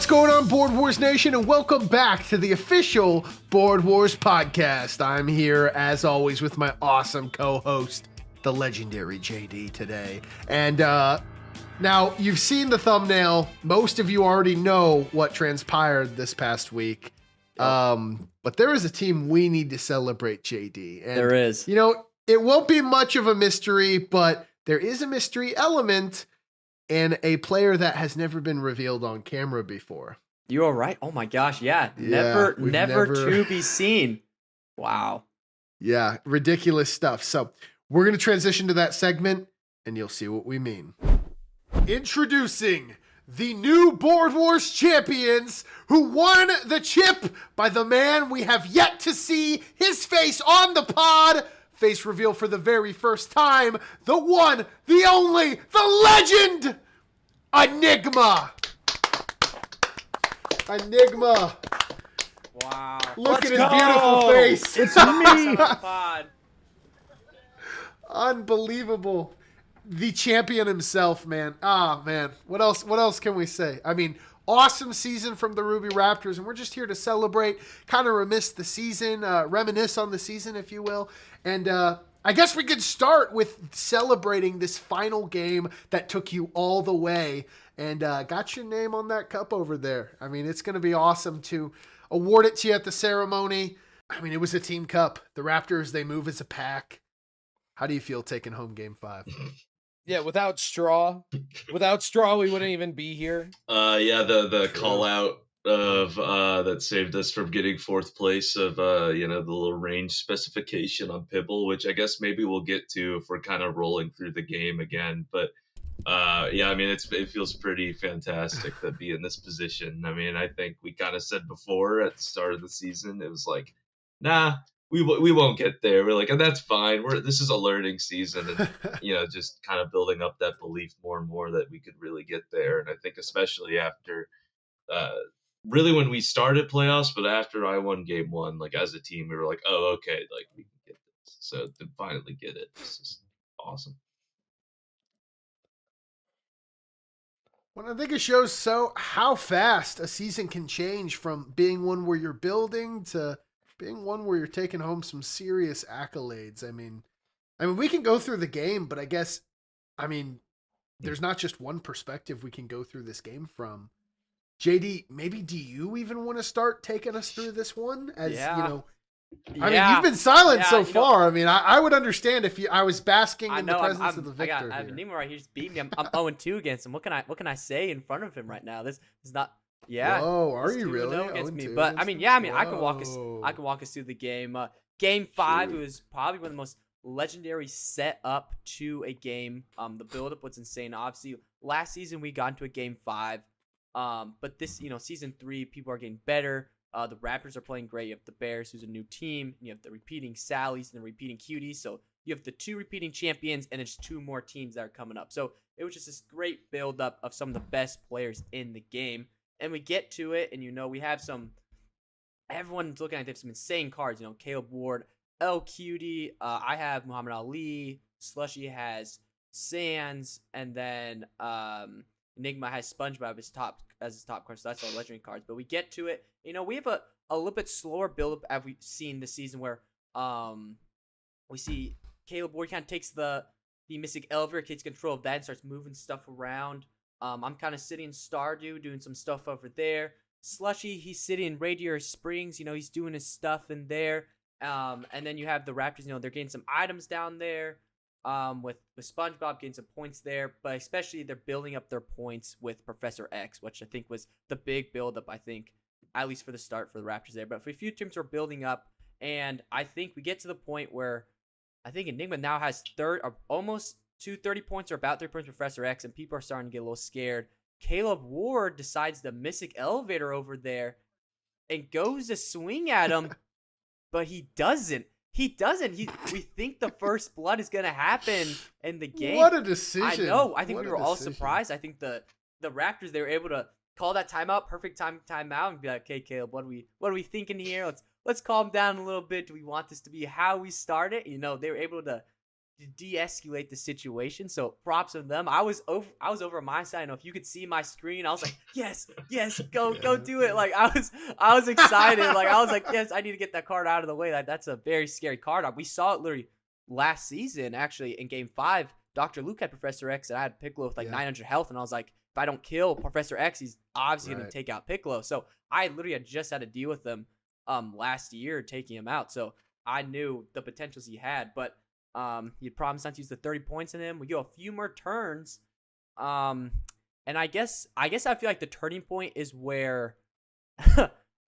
What's going on, Board Wars Nation, and welcome back to the official Board Wars podcast. I'm here, as always, with my awesome co-host, the legendary JD today. And now, you've seen the thumbnail. Most of you already know what transpired this past week. But there is a team we need to celebrate, JD. And, there is. You know, it won't be much of a mystery, but there is a mystery element and a player that has never been revealed on camera before. You are right. Oh my gosh, yeah. Never to be seen. Wow. Yeah, ridiculous stuff. So we're going to transition to that segment, and you'll see what we mean. Introducing the new Board Wars champions who won the chip by the man we have yet to see his face on the pod. Face reveal for the very first time. The one, the only, the legend, Enigma. Enigma. Wow. Look at his beautiful face. It's me. Unbelievable. The champion himself, man. Man. What else can we say? I mean, awesome season from the Ruby Raptors, and we're just here to celebrate, kind of reminisce on the season, if you will. And I guess we could start with celebrating this final game that took you all the way and got your name on that cup over there. I mean, it's going to be awesome to award it to you at the ceremony. I mean, it was a team cup. The Raptors, they move as a pack. How do you feel taking home game 5? Yeah, without Straw, we wouldn't even be here. The call out of that saved us from getting 4th place of the little range specification on Pibble, which I guess maybe we'll get to if we're kind of rolling through the game again. But I mean, it feels pretty fantastic to be in this position. I mean, I think we kind of said before at the start of the season, it was like, nah, we won't get there. We're like, and that's fine. This is a learning season, and just kind of building up that belief more and more that we could really get there. And I think especially after, really when we started playoffs, but after I won game 1, like as a team, we were like, oh, okay, like we can get this. So to finally get it, this is awesome. Well, I think it shows how fast a season can change from being one where you're building to being one where you're taking home some serious accolades. I mean, we can go through the game, but I guess, there's not just one perspective we can go through this game from. JD, maybe do you even want to start taking us through this one? You've been silent so far. I would understand if I was basking in the presence of the victor. I have Enigma right here just beating me. I'm 0-2 against him. What can I say in front of him right now? This is not. Yeah. Whoa, are you really? Against me. But I can walk us through the game. Game 5, It was probably one of the most legendary set up to a game. The build-up was insane. Obviously, last season we got into a game 5. But this, season 3, people are getting better. The Raptors are playing great. You have the Bears, who's a new team. You have the repeating Sallies and the repeating Cuties. So you have the 2 repeating champions, and there's 2 more teams that are coming up. So it was just this great build-up of some of the best players in the game. And we get to it, and we have everyone's looking at some insane cards. Caleb Ward, L Cutie. I have Muhammad Ali. Slushy has Sands, and then Enigma has SpongeBob as his top card. So that's all legendary cards. But we get to it. We have a little bit slower build-up as we've seen this season, where we see Caleb Ward kind of takes the Mystic Elevator, takes control of that, and starts moving stuff around. I'm kind of sitting in Stardew, doing some stuff over there. Slushy, he's sitting in Radiator Springs. He's doing his stuff in there. And then you have the Raptors. They're getting some items down there. With SpongeBob getting some points there, but especially they're building up their points with Professor X, which I think was the big build-up. I think, at least for the start for the Raptors there. But for a few teams are building up, and I think we get to the point where I think Enigma now has almost 30 points or about 30 points for Professor X, and people are starting to get a little scared. Caleb Ward decides the Mystic Elevator over there and goes to swing at him, but he doesn't. We think the first blood is going to happen in the game. What a decision. I know. I think we were all surprised. I think the Raptors, they were able to call that timeout, perfect timeout, and be like, okay, Caleb, what are we thinking here? Let's calm down a little bit. Do we want this to be how we start it? They were able to de-escalate the situation. So props on them. I was over on my side. I know if you could see my screen, I was like, yes, go do it. Like I was excited. Like I was like, yes, I need to get that card out of the way. That's a very scary card. We saw it literally last season, actually, in Game 5. Dr. Luke had Professor X, and I had Piccolo with like 900 health, and I was like, if I don't kill Professor X, he's obviously going to take out Piccolo. So I literally had just had to deal with him last year, taking him out. So I knew the potentials he had, but he promised not to use the 30 points in him. We go a few more turns, and I guess I feel like the turning point is where,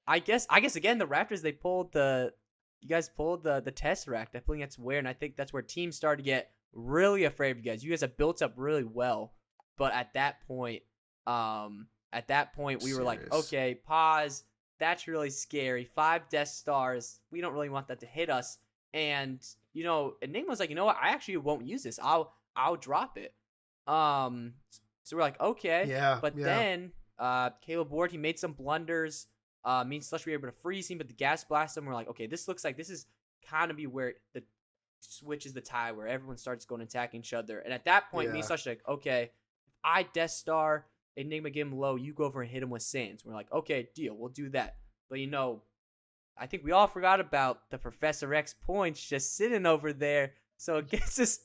I guess again the Raptors, you guys pulled the Tesseract. I think that's where, and I think that's where teams started to get really afraid of you guys. You guys have built up really well, but at that point we were like, okay, pause. That's really scary. 5 Death Stars. We don't really want that to hit us. And Enigma's like, you know what? I actually won't use this. I'll drop it. So we're like, okay. Yeah. But then Caleb Ward, he made some blunders. Me and Slush were able to freeze him, but the gas blast him. We're like, okay, this looks like this is kind of be where the switch is the tie, where everyone starts going attacking each other. And at that point, me and Slush are like, okay, if I Death Star Enigma, get him low, you go over and hit him with Sands. We're like, okay, deal, we'll do that. But I think we all forgot about the Professor X points just sitting over there. So it gets us.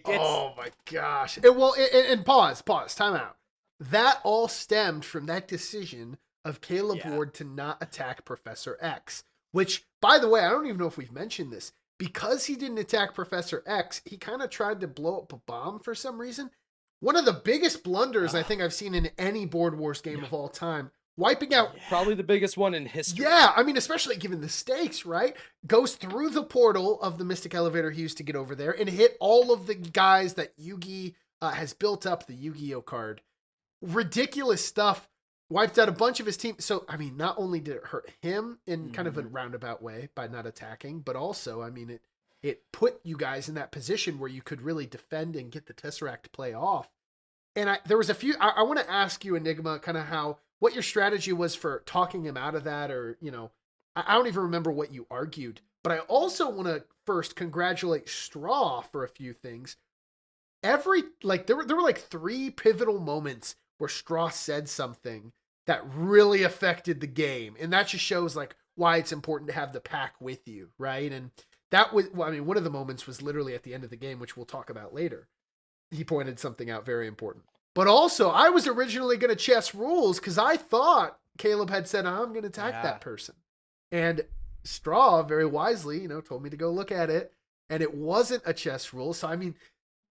Oh my gosh! And pause. Time out. That all stemmed from that decision of Caleb Ward to not attack Professor X. Which, by the way, I don't even know if we've mentioned this. Because he didn't attack Professor X, he kind of tried to blow up a bomb for some reason. One of the biggest blunders I think I've seen in any Board Wars game of all time. Wiping out... Probably the biggest one in history. Yeah, I mean, especially given the stakes, right? Goes through the portal of the Mystic Elevator he used to get over there and hit all of the guys that Yugi has built up, the Yu-Gi-Oh card. Ridiculous stuff. Wiped out a bunch of his team. So, I mean, not only did it hurt him in kind of a roundabout way by not attacking, but also, I mean, it put you guys in that position where you could really defend and get the Tesseract to play off. And there was a few... I want to ask you, Enigma, kind of what your strategy was for talking him out of that, or, I don't even remember what you argued, but I also want to first congratulate Straw for a few things. There were like 3 pivotal moments where Straw said something that really affected the game. And that just shows like why it's important to have the pack with you. Right. And that was, one of the moments was literally at the end of the game, which we'll talk about later. He pointed something out very important. But also, I was originally going to chess rules because I thought Caleb had said, I'm going to attack that person. And Straw, very wisely, told me to go look at it. And it wasn't a chess rule. So, I mean,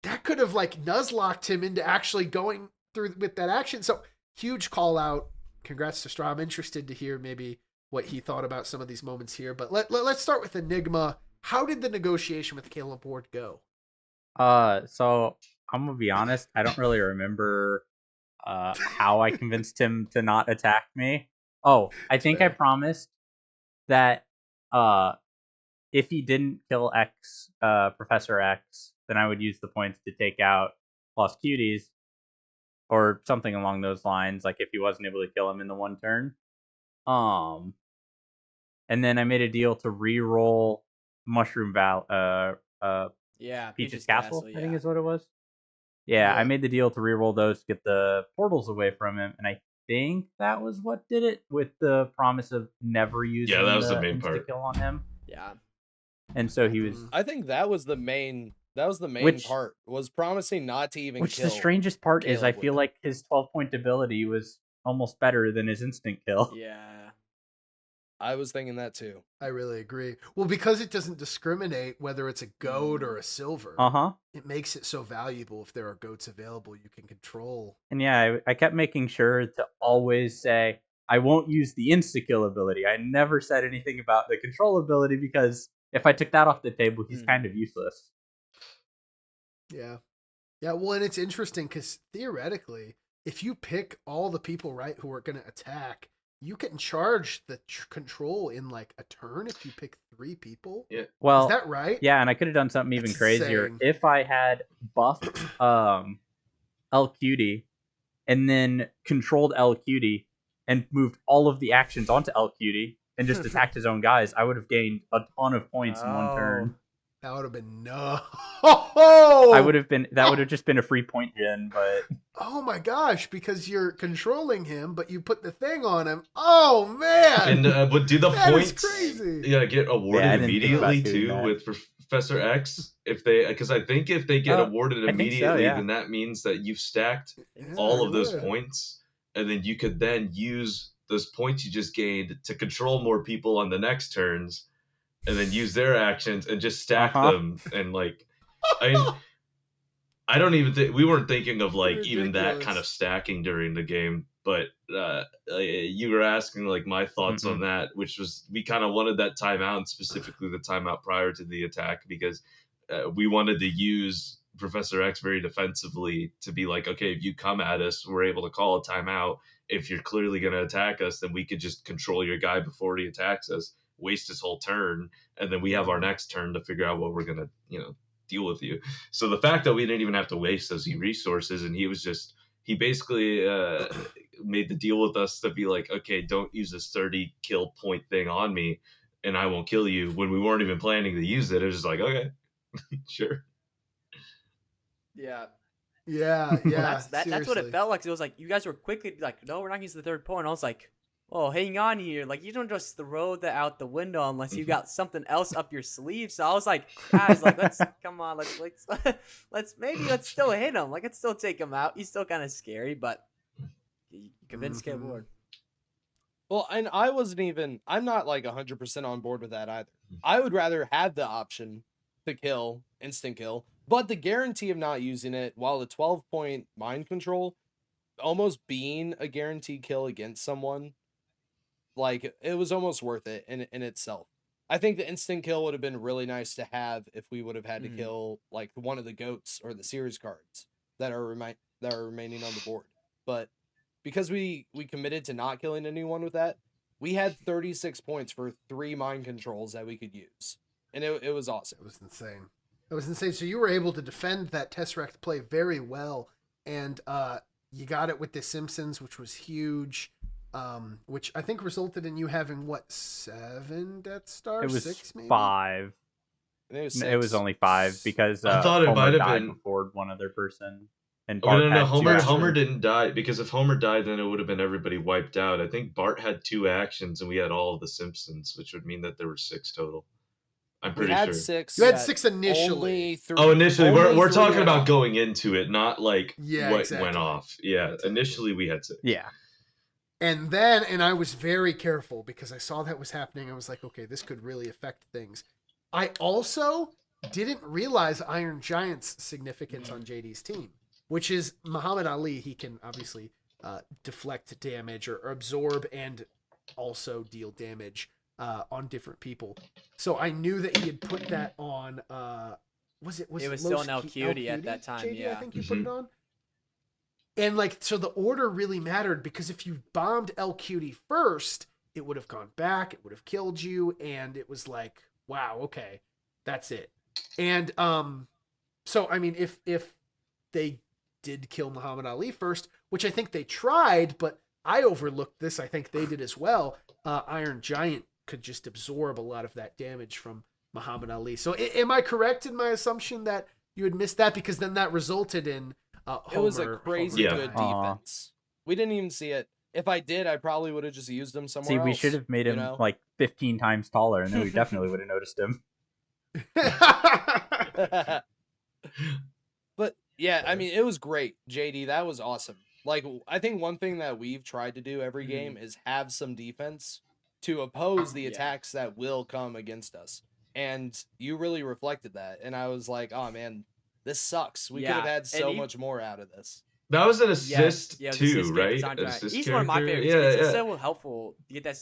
that could have like nuzlocked him into actually going through with that action. So, huge call out. Congrats to Straw. I'm interested to hear maybe what he thought about some of these moments here. But let's start with Enigma. How did the negotiation with Caleb Ward go? So I'm gonna be honest. I don't really remember how I convinced him to not attack me. Oh, I think I promised that if he didn't kill Professor X, then I would use the points to take out Lost Cuties, or something along those lines. Like if he wasn't able to kill him in the one turn. And then I made a deal to re-roll Mushroom Peach's Castle, I think is what it was. Yeah, I made the deal to re-roll those to get the portals away from him, and I think that was what did it, with the promise of never using that was the main part. Kill on him. Yeah. And so he was... I think that was the main part, was promising not to even kill. Which the strangest part is, I feel him. like his 12-point ability was almost better than his instant kill. Yeah. I was thinking that too. I really agree. Well, because it doesn't discriminate whether it's a goat or a silver. It makes it so valuable if there are goats available you can control. And yeah, I kept making sure to always say, I won't use the insta-kill ability. I never said anything about the control ability, because if I took that off the table, he's kind of useless. Yeah. Yeah, well, and it's interesting because theoretically, if you pick all the people, right, who are going to attack, you can charge the control in like a turn if you pick 3 people. Yeah. Well, is that right? Yeah, and I could have done something even crazier. Insane. If I had buffed LQD and then controlled LQD and moved all of the actions onto LQD and just attacked his own guys, I would have gained a ton of points in one turn. That would have been no. That would have just been a free point gen, but Oh my gosh, because you're controlling him, but you put the thing on him. Oh man. And would do the That is points crazy. get awarded Yeah, I didn't think about immediately doing too that. with Professor X? If they, because I think if they get Oh, awarded I think so, immediately, yeah. then that means that you've stacked Yeah, all you of those would. points, and then you could then use those points you just gained to control more people on the next turns, and then use their actions and just stack them. And like, I don't even think we weren't thinking of like even that Ridiculous. kind of stacking during the game, but you were asking like my thoughts on that, which was we kind of wanted that timeout, and specifically the timeout prior to the attack, because we wanted to use Professor X very defensively to be like, okay, if you come at us, we're able to call a timeout. If you're clearly going to attack us, then we could just control your guy before he attacks us, waste his whole turn, and then we have our next turn to figure out what we're going to, deal with you. So the fact that we didn't even have to waste those resources, and he basically made the deal with us to be like, okay, don't use this 30 kill point thing on me and I won't kill you, when we weren't even planning to use it. It was just like, okay, sure. Yeah. Yeah, Well, yeah. that's what it seriously. felt like. It was like you guys were quickly like, no, we're not using the third point. I was like, oh, hang on here. Like, you don't just throw that out the window unless you got something else up your sleeve. So I was like, guys, like, let's come on, let's still hit him. Like, let's still take him out. He's still kind of scary, but you convinced Caleb Ward. Well, and I'm not like 100% on board with that either. I would rather have the option to kill, instant kill, but the guarantee of not using it, while the 12-point mind control almost being a guaranteed kill against someone, like, it was almost worth it in itself. I think the instant kill would have been really nice to have if we would have had to kill like one of the goats or the series cards that are remaining on the board. But because we committed to not killing anyone with that, we had 36 points for 3 mind controls that we could use. And it was awesome. It was insane. It was insane. So you were able to defend that Tesseract play very well, and you got it with the Simpsons, which was huge, which I think resulted in you having, what, 7 Death Stars? it was 6 maybe? 5. It was, It was only 5 because I thought it Homer might have died been before one other person. And Oh, Bart no, had 2 Homer actions. didn't die, because if Homer died, then it would have been everybody wiped out. I think Bart had 2 actions, and we had all of the Simpsons, which would mean that there were 6 total. I'm we pretty had sure. 6. You had that 6 initially. only 3 Oh, initially, only we're 3 talking went about off. going into it, not like Yeah, what exactly. went off. Yeah, Exactly. initially we had 6. Yeah. And I was very careful because I saw that was happening. I was like, okay, this could really affect things. I also didn't realize Iron Giant's significance on JD's team, which is Muhammad Ali. He can obviously deflect damage or absorb and also deal damage on different people. So I knew that he had put that on. Was it still on El Cutie at that time, JD, yeah. I think you put it on. And like, so the order really mattered, because if you bombed El Cutie first, it would have gone back, it would have killed you, and it was like, wow, okay, that's it. And so I mean, if they did kill Muhammad Ali first, which I think they tried, but I overlooked this, I think they did as well, Iron Giant could just absorb a lot of that damage from Muhammad Ali. So am I correct in my assumption that you had missed that? Because then that resulted in It was a crazy Yeah. good defense. We didn't even see it. If I did, I probably would have just used him somewhere See, else. we should have made him like 15 times taller, and then we definitely would have noticed him. But yeah, I mean, it was great, JD. That was awesome. Like, I think one thing that we've tried to do every game is have some defense to oppose the attacks that will come against us. And you really reflected that. And I was like, oh man, this sucks. We could have had so much more out of this. That was an assist the too, assist right? An Assist He's one of my character? favorites. It's Yeah. so helpful to get that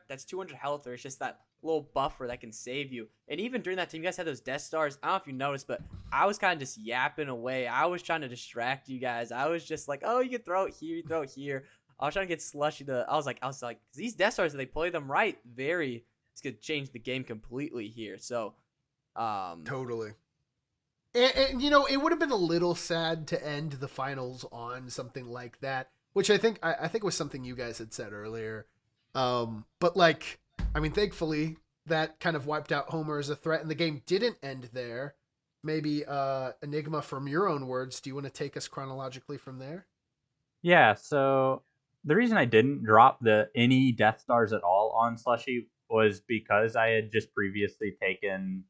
that's 200 health, or it's just that little buffer that can save you. And even during that time, you guys had those Death Stars. I don't know if you noticed, but I was kind of just yapping away. I was trying to distract you guys. I was just like, oh, you can throw it here, you throw it here. I was trying to get Slushy to. I was like, these Death Stars, if they play them right, it's gonna change the game completely here. So, Totally. And you know, it would have been a little sad to end the finals on something like that, which I think was something you guys had said earlier. But like, I mean, thankfully, that kind of wiped out Homer as a threat, and the game didn't end there. Maybe Enigma, from your own words, do you want to take us chronologically from there? Yeah, so the reason I didn't drop any Death Stars at all on Slushy was because I had just previously taken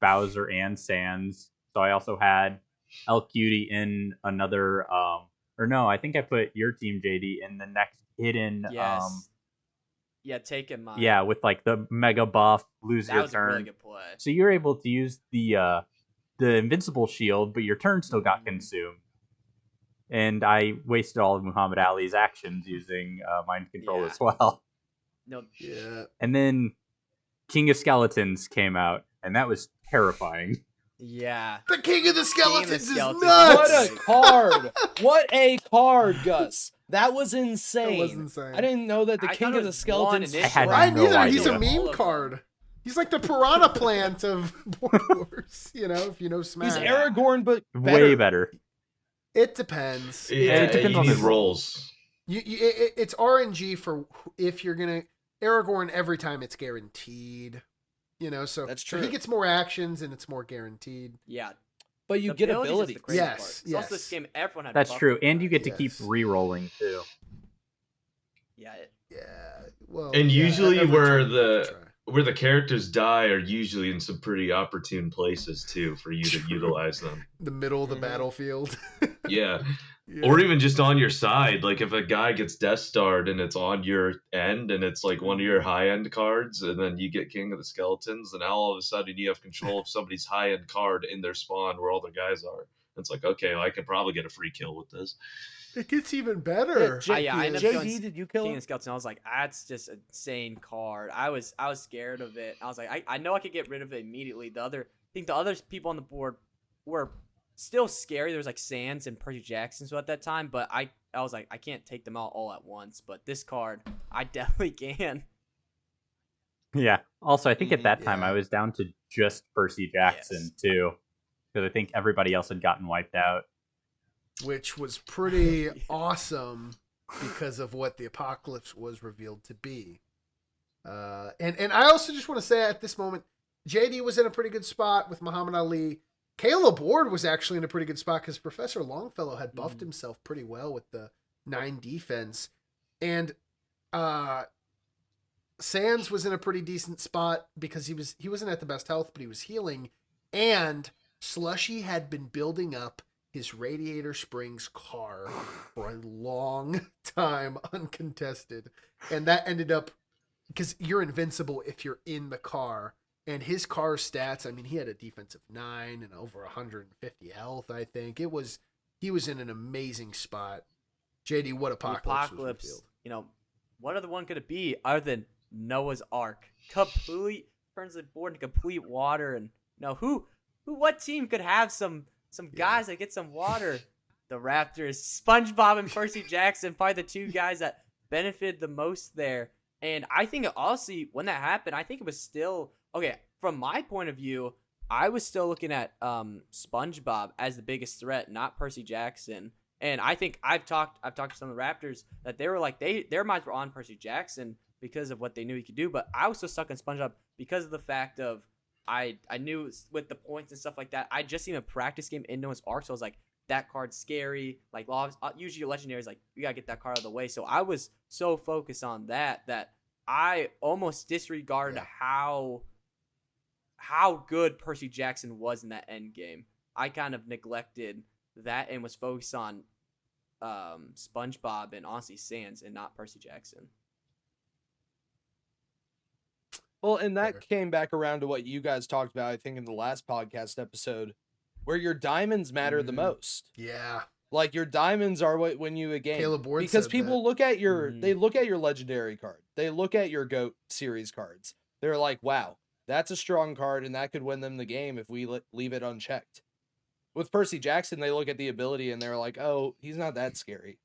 Bowser and Sans. So I also had El Cutie in another or no, I think I put your team, JD, in the next hidden Yes. Yeah, taking mine. yeah, with like the mega buff, lose That your was turn. a really good play. So you're able to use the invincible shield, but your turn still got consumed. And I wasted all of Muhammad Ali's actions using mind control as well. No. Yeah. And then King of Skeletons came out, and that was terrifying. Yeah. The King of the Skeletons Skeletons. is nuts! What a card! What a card, Gus! That was insane. That was insane. I didn't know that the I King thought of it the was Skeletons. one initially. I had I no neither. He's a idea. All meme of card. them. He's like the piranha plant of Board Wars, if you know Smash. He's Aragorn, but Way better. It depends. Yeah, it depends you on need the rolls. It's RNG for if you're gonna Aragorn every time it's guaranteed. So That's so true. he gets more actions and it's more guaranteed. Yeah. But you The get abilities is abilities. the crazy Yes, part. It's yes. Also, this game, everyone had That's buff true, with and that. you get to keep Yes. re-rolling too. Yeah. Yeah. Well. And yeah, usually every where turn you have to try. where the characters die are usually in some pretty opportune places too for you to True. utilize them. The middle of the Mhm. battlefield. Yeah. Yeah. Or even just on your side, like if a guy gets Death Starred and it's on your end and it's like one of your high end cards, and then you get King of the Skeletons, and now all of a sudden you have control of somebody's high end card in their spawn where all their guys are. It's like, okay, well, I could probably get a free kill with this. It gets even better. I ended up going JD, did you kill King him? of Skeleton. I was like, that's just an insane card. I was scared of it. I was like, I know I could get rid of it immediately. I think the other people on the board were still scary. There was like Sans and Percy Jackson so at that time, but I was like, I can't take them out all at once. But this card, I definitely can. Yeah. Also, I think at that time Yeah. I was down to just Percy Jackson too, because I think everybody else had gotten wiped out. Which was pretty awesome because of what the apocalypse was revealed to be. And I also just want to say at this moment, JD was in a pretty good spot with Muhammad Ali. Caleb Ward was actually in a pretty good spot because Professor Longfellow had buffed himself pretty well with the 9 defense. And Sans was in a pretty decent spot because he wasn't at the best health, but he was healing. And Slushy had been building up his Radiator Springs car for a long time uncontested. And that ended up because you're invincible if you're in the car. And his car stats, I mean, he had a defensive 9 and over 150 health, I think. He was in an amazing spot. JD, what apocalypse was revealed? What other one could it be other than Noah's Ark? Complete turns the board into complete water, and what team could have some guys that get some water? The Raptors, SpongeBob and Percy Jackson, probably the two guys that benefited the most there. And I think honestly, when that happened, I think it was still okay. From my point of view, I was still looking at SpongeBob as the biggest threat, not Percy Jackson. And I think I've talked to some of the Raptors that they were like their minds were on Percy Jackson because of what they knew he could do. But I was still stuck on SpongeBob because of the fact of I knew with the points and stuff like that. I just seen a practice game in Noah's Ark, so I was like, that card's scary. Like usually your legendaries, like you gotta get that card out of the way. So I was so focused on that I almost disregarded how good Percy Jackson was in that end game. I kind of neglected that and was focused on SpongeBob and honestly Sans and not Percy Jackson. Well, and that came back around to what you guys talked about, I think, in the last podcast episode, where your diamonds matter the most. Yeah. Like your diamonds are what win you a game. Caleb Ward because said people that. look at they look at your legendary card. They look at your GOAT series cards. They're like, wow, that's a strong card and that could win them the game if we leave it unchecked. With Percy Jackson, they look at the ability and they're like, oh, he's not that scary.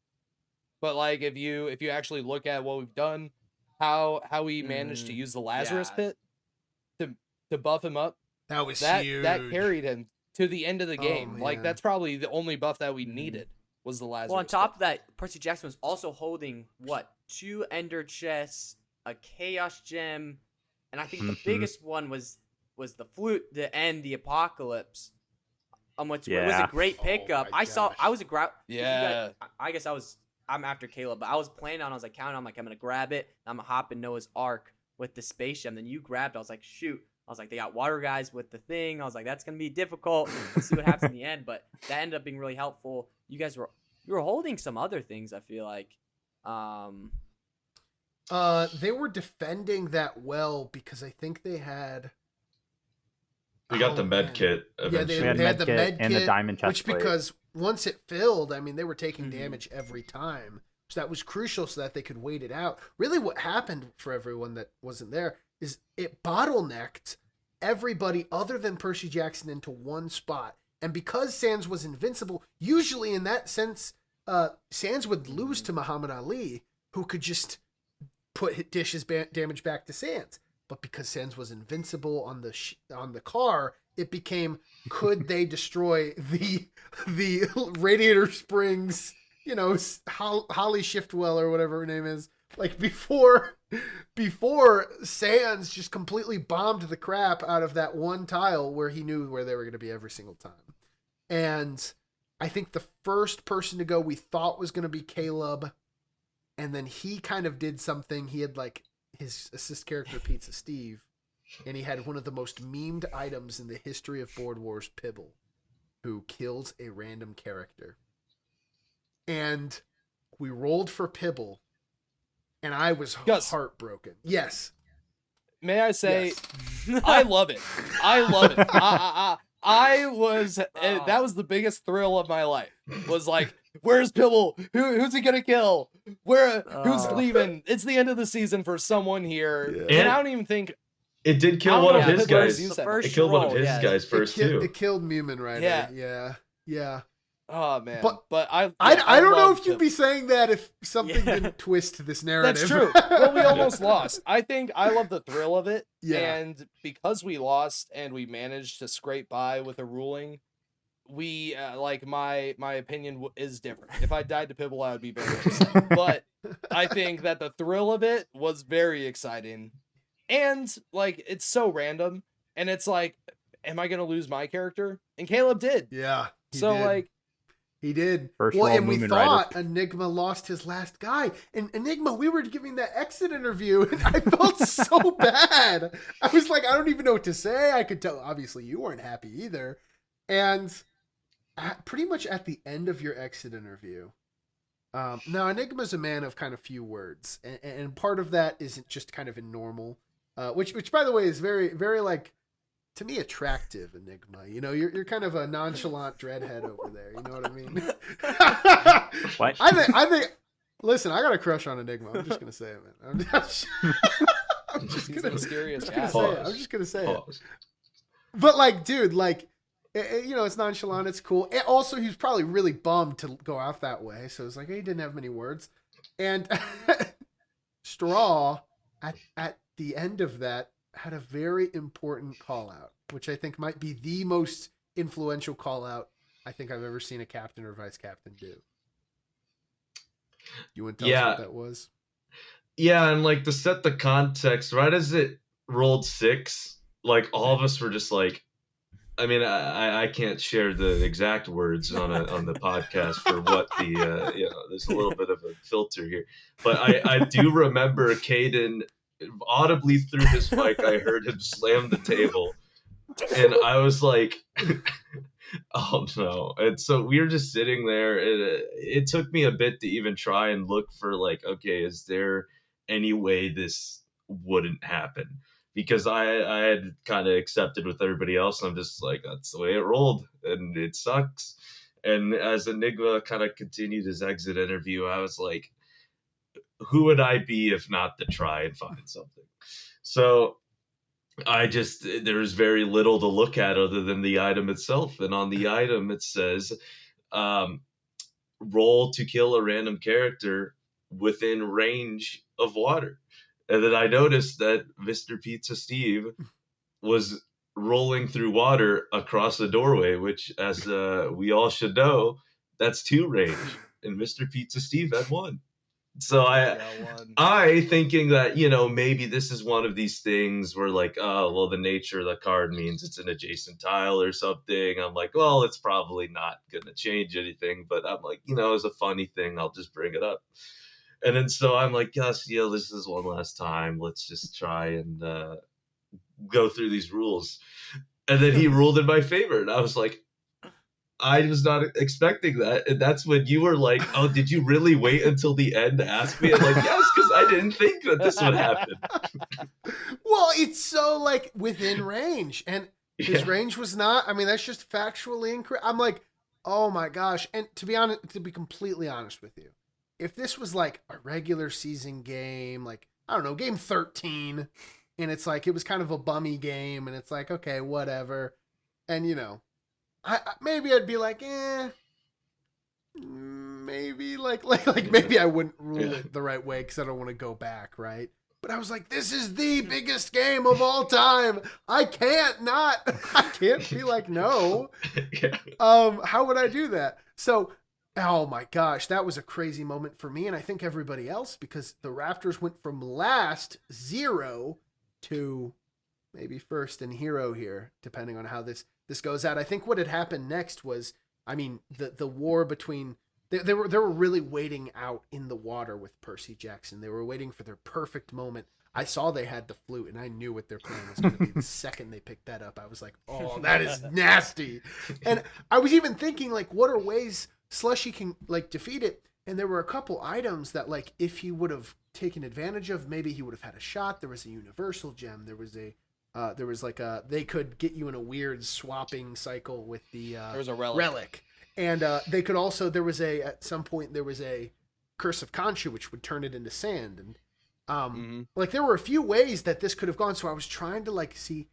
But like if you actually look at what we've done, how we managed to use the Lazarus pit to buff him up, That was huge. that carried him to the end of the game. man. Like that's probably the only buff that we needed was the Lazarus. Well, on top pit. of that, Percy Jackson was also holding 2 Ender chests, a Chaos Gem, and I think the Mhm. biggest one was the flute, the apocalypse. Which was a Yeah. great Oh pickup. my I was a grab. Yeah. I guess I'm after Caleb, but I was playing on. I was like counting. I'm like, I'm gonna grab it. I'm gonna hop in Noah's Ark with the spaceship. And then you grabbed. I was like, shoot. I was like, they got water guys with the thing. I was like, that's gonna be difficult. Let's see what happens in the end. But that ended up being really helpful. You were holding some other things. I feel like. They were defending that well because I think they had. We got the med man. kit Yeah, eventually. We had they had med the kit med and the kit, diamond chest which plate. because once it filled, I mean, they were taking Mhm. damage every time. So that was crucial so that they could wait it out. Really what happened for everyone that wasn't there is it bottlenecked everybody other than Percy Jackson into one spot. And because Sans was invincible, usually in that sense, Sans would lose to Muhammad Ali, who could just dish his damage back to Sans. But because Sans was invincible on the car, it became, could they destroy the Radiator Springs, Holly Shiftwell or whatever her name is, like before Sans just completely bombed the crap out of that one tile where he knew where they were going to be every single time. And I think the first person to go we thought was going to be Caleb, and then he kind of did something. He had like his assist character Pizza Steve, and he had one of the most memed items in the history of Board Wars, Pibble, who kills a random character. And we rolled for Pibble, and I was Gus. heartbroken. Yes. May I say, Yes. I love it. I love it. I was that was the biggest thrill of my life. Was like, where's Pibble? Who's he gonna kill? Who's leaving? It's the end of the season for someone here, Yeah. and I don't even think It did I kill don't one know of if his Pibble guys. is used The that first It killed one of roll, his yeah. guys first too. It killed Mumin Rider. Yeah. Yeah. Oh man, But I don't know love if you'd Pibble. be saying that if something Yeah. didn't twist this narrative. That's true. Well, we almost lost. I think I love the thrill of it. Yeah. And because we lost and we managed to scrape by with a ruling, we like my opinion is different. If I died to Pibble, I would be very upset. But I think that the thrill of it was very exciting. And like it's so random. And it's like, am I gonna lose my character? And Caleb did. Yeah. So did. like He did. First well, roll, and we Moomin thought Rider. Enigma lost his last guy. And Enigma, we were giving that exit interview, and I felt so bad. I was like, I don't even know what to say. I could tell, obviously, you weren't happy either. And pretty much at the end of your exit interview, now Enigma's a man of kind of few words, and part of that isn't just kind of in normal, which by the way is very, very like, to me, attractive, Enigma. You're kind of a nonchalant dreadhead over there. You know what I mean? What? I think. Listen, I got a crush on Enigma. I'm just gonna say it, man. I'm just he's gonna, the mysterious I'm just cat. gonna say it. Pause. I'm just gonna say it. Pause. But like, dude, like, it's nonchalant. It's cool. And also, he was probably really bummed to go out that way. So it's like, he didn't have many words. And Straw, at the end of that, had a very important call out, which I think might be the most influential call out I think I've ever seen a captain or vice captain do. You want to tell us what that was? Yeah, and like to set the context, right as it rolled 6, like all of us were just like, I mean, I can't share the exact words on the podcast for what the there's a little bit of a filter here, but I do remember Caden audibly through his mic. I heard him slam the table, and I was like, oh no. And so we were just sitting there. It took me a bit to even try and look for like, okay, is there any way this wouldn't happen? Because I had kind of accepted with everybody else, and I'm just like, that's the way it rolled, and it sucks. And as Enigma kind of continued his exit interview, I was like, who would I be if not to try and find something? So there's very little to look at other than the item itself. And on the item, it says, roll to kill a random character within range of water. And then I noticed that Mr. Pizza Steve was rolling through water across the doorway, which, as we all should know, that's 2 range. And Mr. Pizza Steve had 1. So got one. I thinking that, maybe this is one of these things where like, oh, well, the nature of the card means it's an adjacent tile or something. I'm like, well, it's probably not going to change anything, but I'm like, as a funny thing, I'll just bring it up. And then so I'm like, yes, this is one last time. Let's just try and go through these rules. And then he ruled in my favor. And I was like, I was not expecting that. And that's when you were like, oh, did you really wait until the end to ask me? I'm like, yes, because I didn't think that this would happen. Well, it's so like within range, and his range was not. I mean, that's just factually incorrect. I'm like, oh my gosh. And to be completely honest with you, if this was like a regular season game, like I don't know, game 13, and it's like it was kind of a bummy game, and it's like okay, whatever, and maybe I'd be like, maybe like maybe I wouldn't rule it the right way because I don't want to go back, right? But I was like, this is the biggest game of all time. I can't be like, no. How would I do that? So, oh my gosh, that was a crazy moment for me, and I think everybody else, because the Raptors went from last 0 to maybe first and hero here, depending on how this goes out. I think what had happened next was, I mean, the war between they were really waiting out in the water with Percy Jackson. They were waiting for their perfect moment. I saw they had the flute, and I knew what their plan was going to be the second they picked that up. I was like, oh, that is nasty. And I was even thinking, like, what are ways Slushy can like defeat it? And there were a couple items that, like, if he would have taken advantage of, maybe he would have had a shot. There was a universal gem. There was they could get you in a weird swapping cycle with the there was a relic. And they could also, at some point there was a Curse of Khonshu, which would turn it into sand. And like there were a few ways that this could have gone. So I was trying to like see,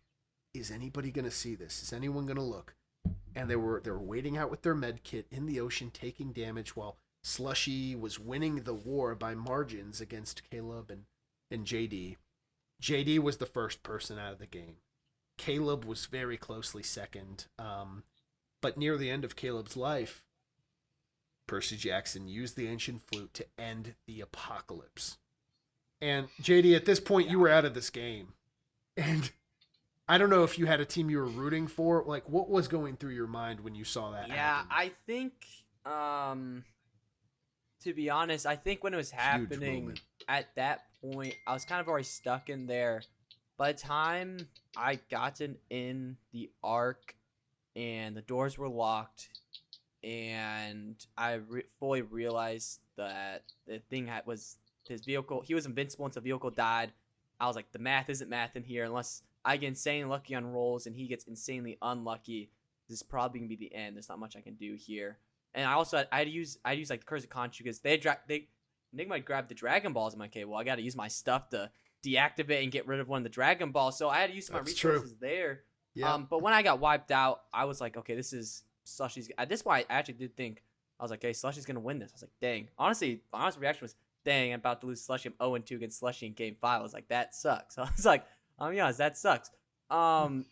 is anybody going to see this? Is anyone going to look? And they were waiting out with their med kit in the ocean, taking damage while Slushy was winning the war by margins against Caleb and JD. JD was the first person out of the game. Caleb was very closely second. But near the end of Caleb's life, Percy Jackson used the ancient flute to end the apocalypse. And JD, at this point, you were out of this game. And I don't know if you had a team you were rooting for. Like, what was going through your mind when you saw that happen? I think, to be honest, I think when it was happening at that point, I was kind of already stuck in there. By the time I got in the arc and the doors were locked, and I fully realized that the thing was his vehicle. He was invincible until the vehicle died. I was like, the math isn't math in here unless I get insanely lucky on rolls and he gets insanely unlucky. This is probably gonna be the end. There's not much I can do here. And I had to use like the Curse of Khonshu because Enigma grabbed the Dragon Balls. I'm like, okay, well I got to use my stuff to deactivate and get rid of one of the Dragon Balls. So I had to use my resources there. Yeah. But when I got wiped out, I was like, okay, this is Slushy's. At this point, I actually did think, I was like, hey, Slushy's going to win this. I was like, dang. Honestly, my honest reaction was, dang, I'm about to lose Slushy. I'm 0-2 against Slushy in game 5. I was like, that sucks. I was like, yes, that sucks. But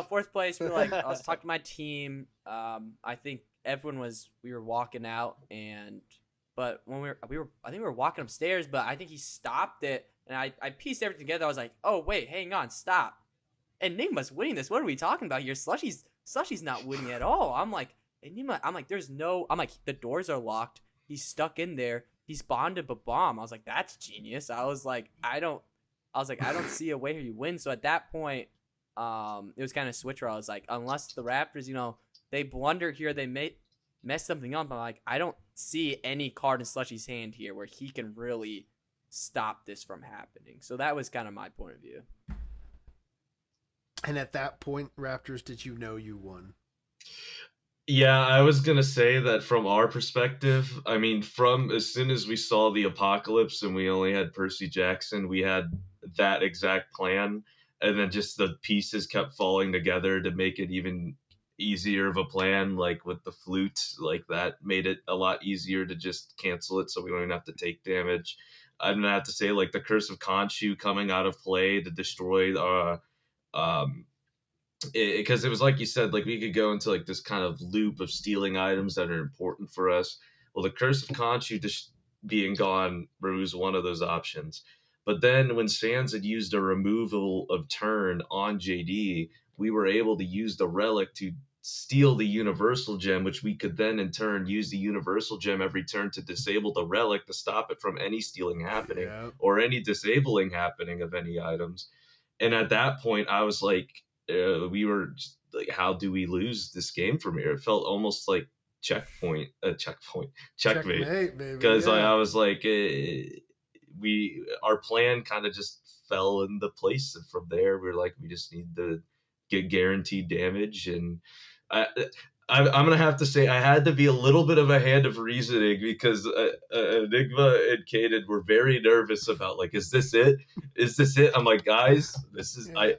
fourth place, I was talking to my team. I think we were walking out, but when I think we were walking upstairs, but I think he stopped it, and I pieced everything together. I was like, oh wait, hang on, stop. Enigma's winning this. What are we talking about here? Slushy's not winning at all. I'm like, Enigma, the doors are locked. He's stuck in there. He's bonded but bomb. I was like, that's genius. I was like, I don't see a way he wins. So at that point, it was kind of switch where I was like, unless the Raptors, they blunder here, they may mess something up. I'm like, I don't see any card in Slushy's hand here where he can really stop this from happening. So that was kind of my point of view. And at that point, Raptors, did you know you won? Yeah, I was going to say that from our perspective, I mean, from as soon as we saw the apocalypse and we only had Percy Jackson, we had that exact plan. And then just the pieces kept falling together to make it even easier of a plan, like with the flute, like that made it a lot easier to just cancel it so we don't even have to take damage. I'm going to have to say, like, the Curse of Khonshu coming out of play to destroy because it was like you said, like we could go into like this kind of loop of stealing items that are important for us. Well, the Curse of Khonshu just being gone removes one of those options. But then when Sans had used a removal of turn on JD, we were able to use the relic to steal the universal gem, which we could then in turn use the universal gem every turn to disable the relic to stop it from any stealing happening or any disabling happening of any items. And at that point, I was like, we were just like, how do we lose this game from here? It felt almost like checkmate, Checkmate, baby. because Yeah. I was like, our plan kind of just fell into place, and from there we were like, we just need to get guaranteed damage. And I'm gonna have to say I had to be a little bit of a hand of reasoning, because Enigma and Kaden were very nervous about, like, is this it? Is this it? I'm like, guys, this is Yeah.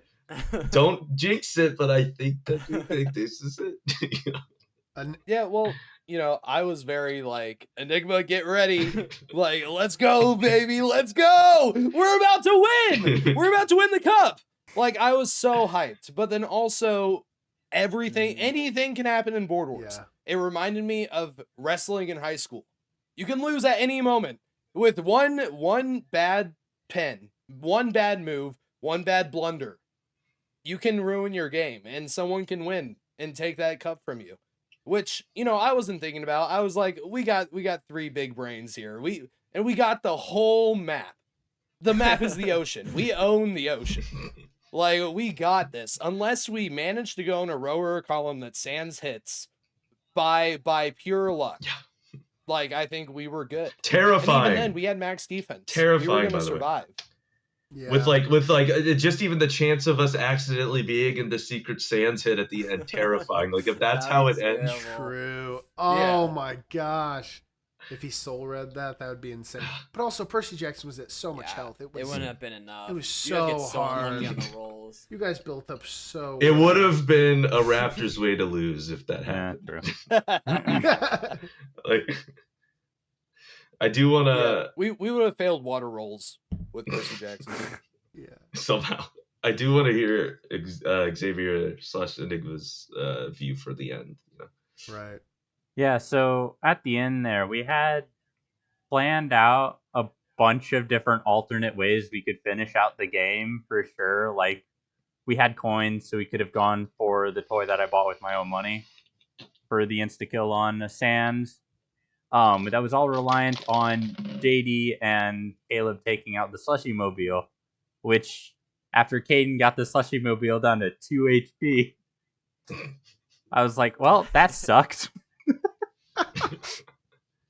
don't jinx it, but I think that you think this is it. You know? Yeah, well, I was very like, Enigma, get ready. Like, let's go, baby, let's go. We're about to win. We're about to win the cup. Like, I was so hyped. But then also, anything can happen in Board Wars. Yeah. It reminded me of wrestling in high school. You can lose at any moment with one bad pen, one bad move, one bad blunder. You can ruin your game, and someone can win and take that cup from you. Which, I wasn't thinking about. I was like, we got 3 big brains here. We got the whole map. The map is the ocean. We own the ocean. Like, we got this. Unless we manage to go in a row or a column that Sans hits by pure luck. Yeah. Like, I think we were good. Terrifying. And even then, we had max defense. Terrifying, We were by going to the way. survive. Yeah. With just even the chance of us accidentally being in the secret Sans hit at the end, terrifying. Like, if that's how it ends, True. Oh my gosh. If he soul read that would be insane. But also, Percy Jackson was at so much health. It wouldn't have been enough. It was You gotta get so hard. unlucky on the rolls. You guys built up so it well. would have been a Raptors way to lose if that Yeah, happened. true. Like, I do want to we would have failed water rolls with Percy Jackson. Yeah. somehow. I do want to hear Xavier / Enigma's view for the end. Right. Yeah, so at the end there, we had planned out a bunch of different alternate ways we could finish out the game for sure. Like, we had coins, so we could have gone for the toy that I bought with my own money for the insta-kill on Sans. That was all reliant on JD and Caleb taking out the Slushy Mobile, which, after Caden got the Slushy Mobile down to 2 HP, I was like, well, that sucked.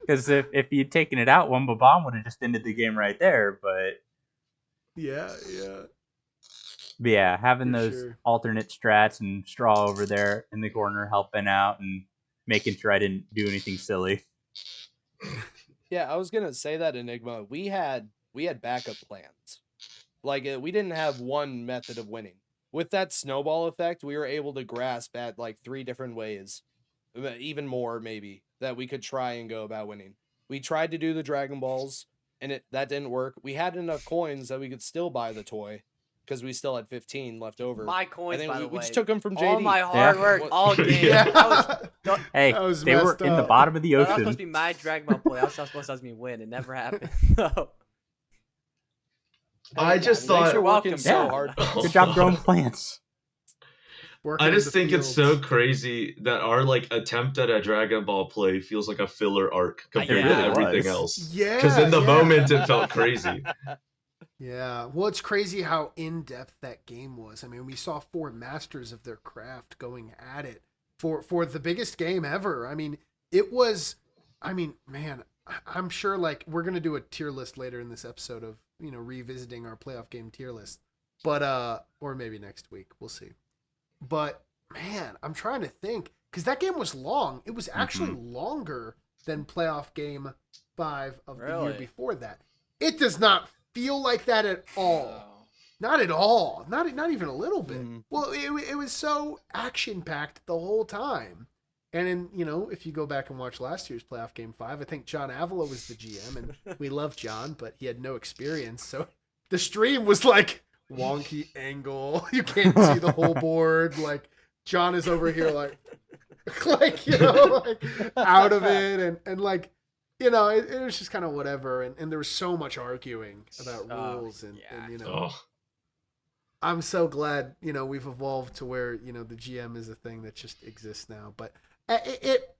Because if you'd taken it out, one bomb would have just ended the game right there. But Yeah. yeah, having For those sure. alternate strats and Straw over there in the corner helping out and making sure I didn't do anything silly. Yeah, I was gonna say that, Enigma. We had backup plans. Like, we didn't have one method of winning. With that snowball effect, we were able to grasp at like 3 different ways, even more maybe, that we could try and go about winning. We tried to do the Dragon Balls, and that didn't work. We had enough coins that we could still buy the toy, because we still had 15 left over. My coins, and by then the we way. just took them from JD. All my hard work, What- all game. Yeah. That was Hey, That was they were messed in the up. bottom of the supposed to ocean. be my Dragon Ball play. That was not supposed to help me win. It never happened. No. I just Thanks thought. for working Welcome. so Yeah. hard. Good job growing plants. Working I in just the think it's so fields. crazy that our attempt at a Dragon Ball play feels like a filler arc compared Yeah, to it everything was. else. Yeah. Because in the yeah. moment it felt crazy. Yeah. Well, it's crazy how in-depth that game was. I mean, we saw 4 masters of their craft going at it for the biggest game ever. I mean, it was, man, I'm sure we're going to do a tier list later in this episode of, revisiting our playoff game tier list. But, or maybe next week. We'll see. But, man, I'm trying to think, because that game was long. It was actually longer than playoff game 5 of the year Really? before that. It does not feel like that at all. Not at all. Not even a little bit. Mhm. Well, it was so action-packed the whole time. And in, if you go back and watch last year's playoff game 5, I think John Avila was the GM, and we love John, but he had no experience. So the stream was like wonky angle. You can't see the whole board. Like, John is over here like out of it, and it was just kind of whatever, and there was so much arguing about Oh, rules, and yeah. Oh, I'm so glad we've evolved to where the GM is a thing that just exists now. But it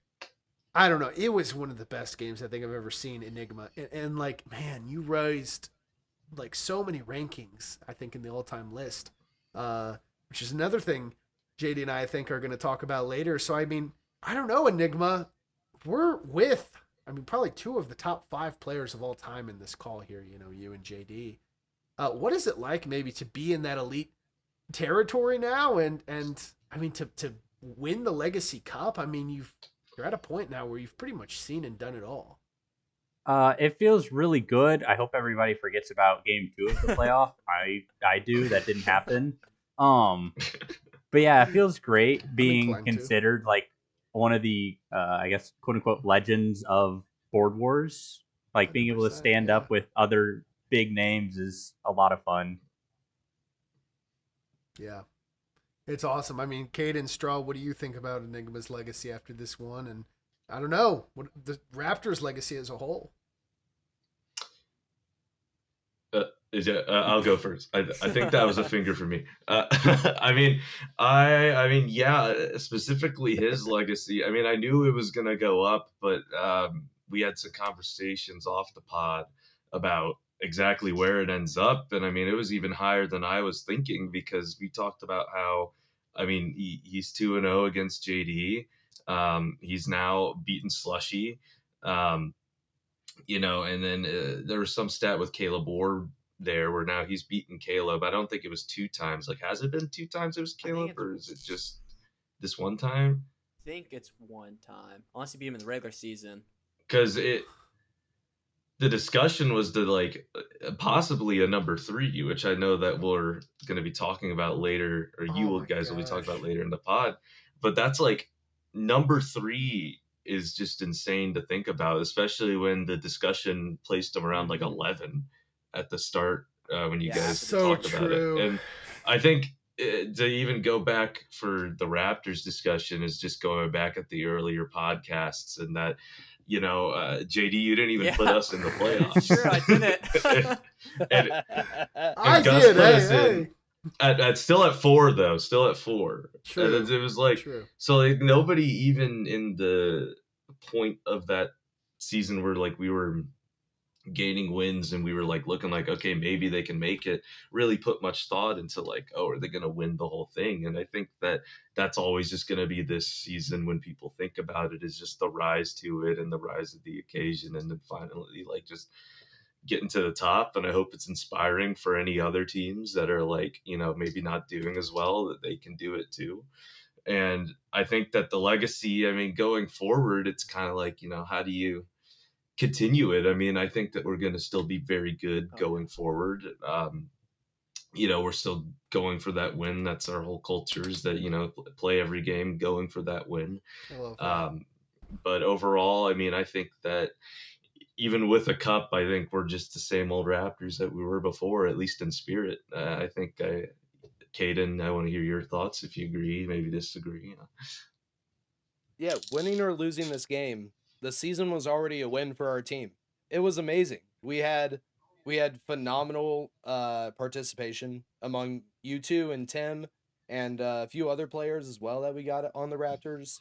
I don't know, it was one of the best games I think I've ever seen Enigma, and like, man, you raised like so many rankings I think in the all-time list, which is another thing JD and I think are going to talk about later. So I mean, I don't know, Enigma, we're with, I mean, probably two of the top 5 players of all time in this call here. You and JD. What is it like maybe to be in that elite territory now, and I mean to win the Legacy Cup? I mean, you're at a point now where you've pretty much seen and done it all. It feels really good. I hope everybody forgets about game 2 of the playoff. I do. That didn't happen. But yeah, it feels great being inclined to. considered like one of the I guess quote unquote legends of board wars. Like being able to 100%, stand yeah. up with other big names is a lot of fun. Yeah, it's awesome. I mean, Caden Straw, what do you think about Enigma's legacy after this one? And I don't know, what the Raptors' legacy as a whole. I'll go first. I think that was a finger for me. I mean, yeah. Specifically, his legacy. I mean, I knew it was gonna go up, but we had some conversations off the pod about exactly where it ends up, and I mean, it was even higher than I was thinking because we talked about how, I mean, he's 2-0 against JD. He's now beaten Slushy. Um, and then there was some stat with Caleb Ward there where now he's beaten Caleb. I don't think it was 2 times. Like, has it been 2 times it was I think Caleb, or is it just this one time? think it's one time. Unless you beat him in the regular season. Because the discussion was to like possibly a number 3, which I know that we're going to be talking about later, or Oh you my guys will be talking gosh. about later in the pod. But that's like number 3 is just insane to think about, especially when the discussion placed him around like Mhm. 11 at the start when you Yeah, guys after the So talked about it. true. And I think to even go back for the Raptors discussion is just going back at the earlier podcasts, and that JD, you didn't even put Yeah, us in the it's true. I playoffs. and, I Gus did. put Hey, us in hey. at still at 4 though, still at 4. And True. it was like, True. so like nobody even in the point of that season where like we were gaining wins and we were like looking like, okay, maybe they can make it, really put much thought into like, oh, are they going to win the whole thing? And I think that that's always just going to be this season when people think about it, is just the rise to it and the rise of the occasion, and then finally like just getting to the top. And I hope it's inspiring for any other teams that are like, maybe not doing as well, that they can do it too. And I think that the legacy, I mean, going forward, it's kind of like, how do you continue it? I mean, I think that we're going to still be very good Oh yeah. going forward. We're still going for that win. That's our whole culture, is that, play every game going for that win. I love that. Um, but overall, I mean, I think that even with a cup, I think we're just the same old Raptors that we were before, at least in spirit. I think, Caden, I want to hear your thoughts. If you agree, maybe disagree. Yeah, winning or losing this game, the season was already a win for our team. It was amazing. We had phenomenal participation among you two and Tim and a few other players as well that we got on the Raptors.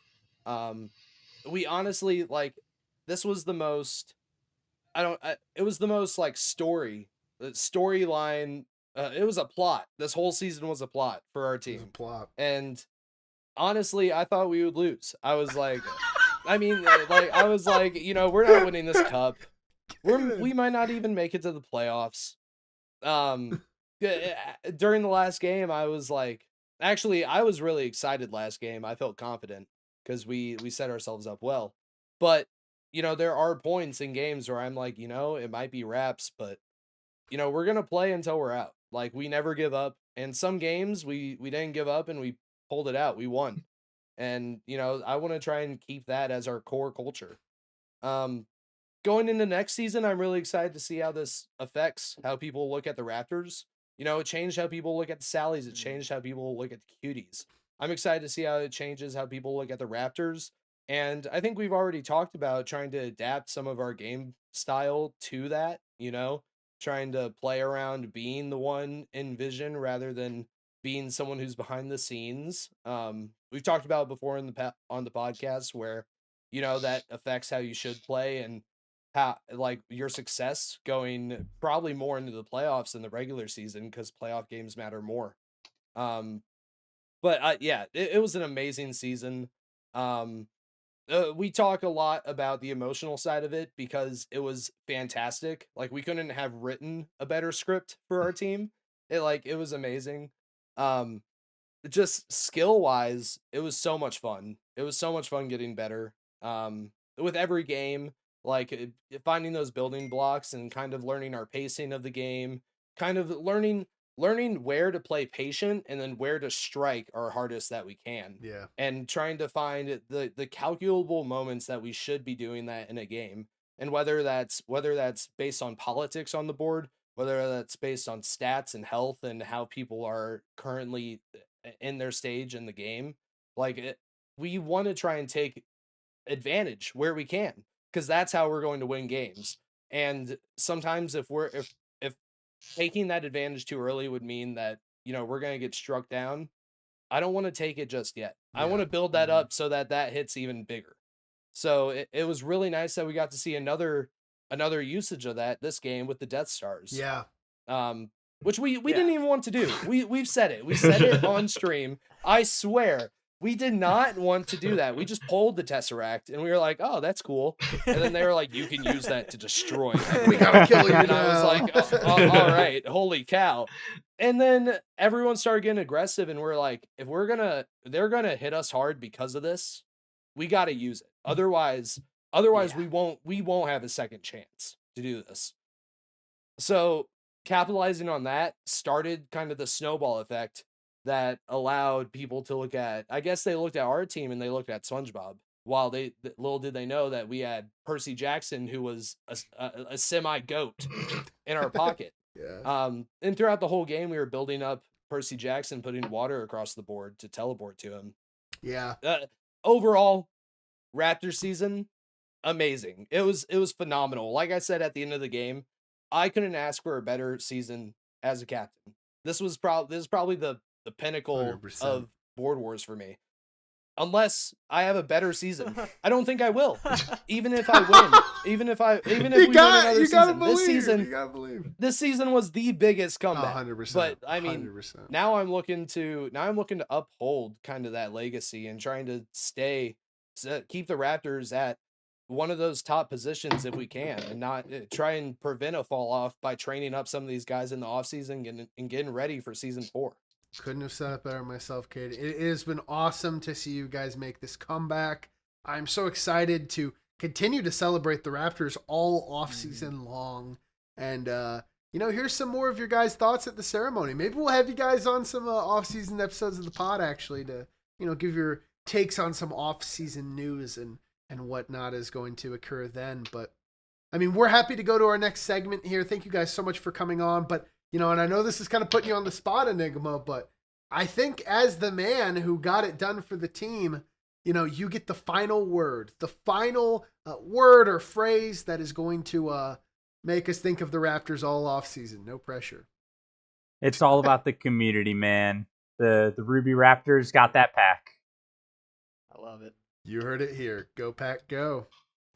We honestly like, this was the most, it was the most like storyline. It was a plot. This whole season was a plot for our It was a team. plot. And honestly, I thought we would lose. I was like, I mean, like, I was like, we're not winning this cup. We might not even make it to the playoffs. During the last game, I was like, actually, I was really excited last game. I felt confident because we set ourselves up well. But there are points in games where I'm like, it might be Raps, but we're gonna play until we're out. Like, we never give up. And some games we didn't give up and we pulled it out. We won. And I want to try and keep that as our core culture. Um, Going into next season, I'm really excited to see how this affects how people look at the Raptors. It changed how people look at the Sallies. It changed how people look at the Cuties. I'm excited to see how it changes how people look at the Raptors. And I think we've already talked about trying to adapt some of our game style to that, trying to play around being the one in vision rather than being someone who's behind the scenes. We've talked about it before on the podcast where, that affects how you should play and how like your success going probably more into the playoffs than the regular season because playoff games matter more. But yeah, it was an amazing season. Um, we talk a lot about the emotional side of it because it was fantastic. Like we couldn't have written a better script for our team. It was amazing. Um, just skill wise, it was so much fun. It was so much fun getting better. With every game, finding those building blocks and kind of learning our pacing of the game, kind of learning where to play patient and then where to strike our hardest that we can. Yeah. And trying to find the calculable moments that we should be doing that in a game. And whether that's based on politics on the board, whether that's based on stats and health and how people are currently in their stage in the game, we want to try and take advantage where we can because that's how we're going to win games. And sometimes if taking that advantage too early would mean that we're going to get struck down, I don't want to take it just yet. I want to build that up so that hits even bigger. So it was really nice that we got to see another usage of that this game with the Death Stars. Yeah. Which we didn't even want to do. We've said it. We said it on stream. I swear. We did not want to do that. We just pulled the Tesseract and we were like, oh, that's cool. And then they were like, you can use that to destroy. We gotta kill you And now. I was like, all right, holy cow. And then everyone started getting aggressive and we're like, if they're gonna hit us hard because of this, we gotta use it. Otherwise we won't have a second chance to do this. So capitalizing on that started kind of the snowball effect that allowed people to look at, I guess they looked at our team and they looked at SpongeBob. While little did they know that we had Percy Jackson, who was a semi-goat in our pocket. Yeah. And throughout the whole game, we were building up Percy Jackson, putting water across the board to teleport to him. Yeah. Overall, Raptors season, amazing. It was phenomenal. Like I said at the end of the game, I couldn't ask for a better season as a captain. This is probably the pinnacle 100%. of Board Wars for me. Unless I have a better season. I don't think I will. Even if I win. Even if we win another season. You gotta believe. This season was the biggest comeback. 100%. But I mean, 100%. now I'm looking to uphold kind of that legacy and trying to keep the Raptors at one of those top positions if we can, and not try and prevent a fall off by training up some of these guys in the offseason and getting ready for season 4. Couldn't have said it better myself, Katie. It has been awesome to see you guys make this comeback. I'm so excited to continue to celebrate the Raptors all offseason long. And, here's some more of your guys' thoughts at the ceremony. Maybe we'll have you guys on some offseason episodes of the pod, actually, to, give your takes on some offseason news and whatnot is going to occur then. But, we're happy to go to our next segment here. Thank you guys so much for coming on. But, and I know this is kind of putting you on the spot, Enigma, but I think as the man who got it done for the team, you get the final word or phrase that is going to make us think of the Raptors all off season. No pressure. It's all about the community, man. The Ruby Raptors got that pack. I love it. You heard it here. Go Pack, go.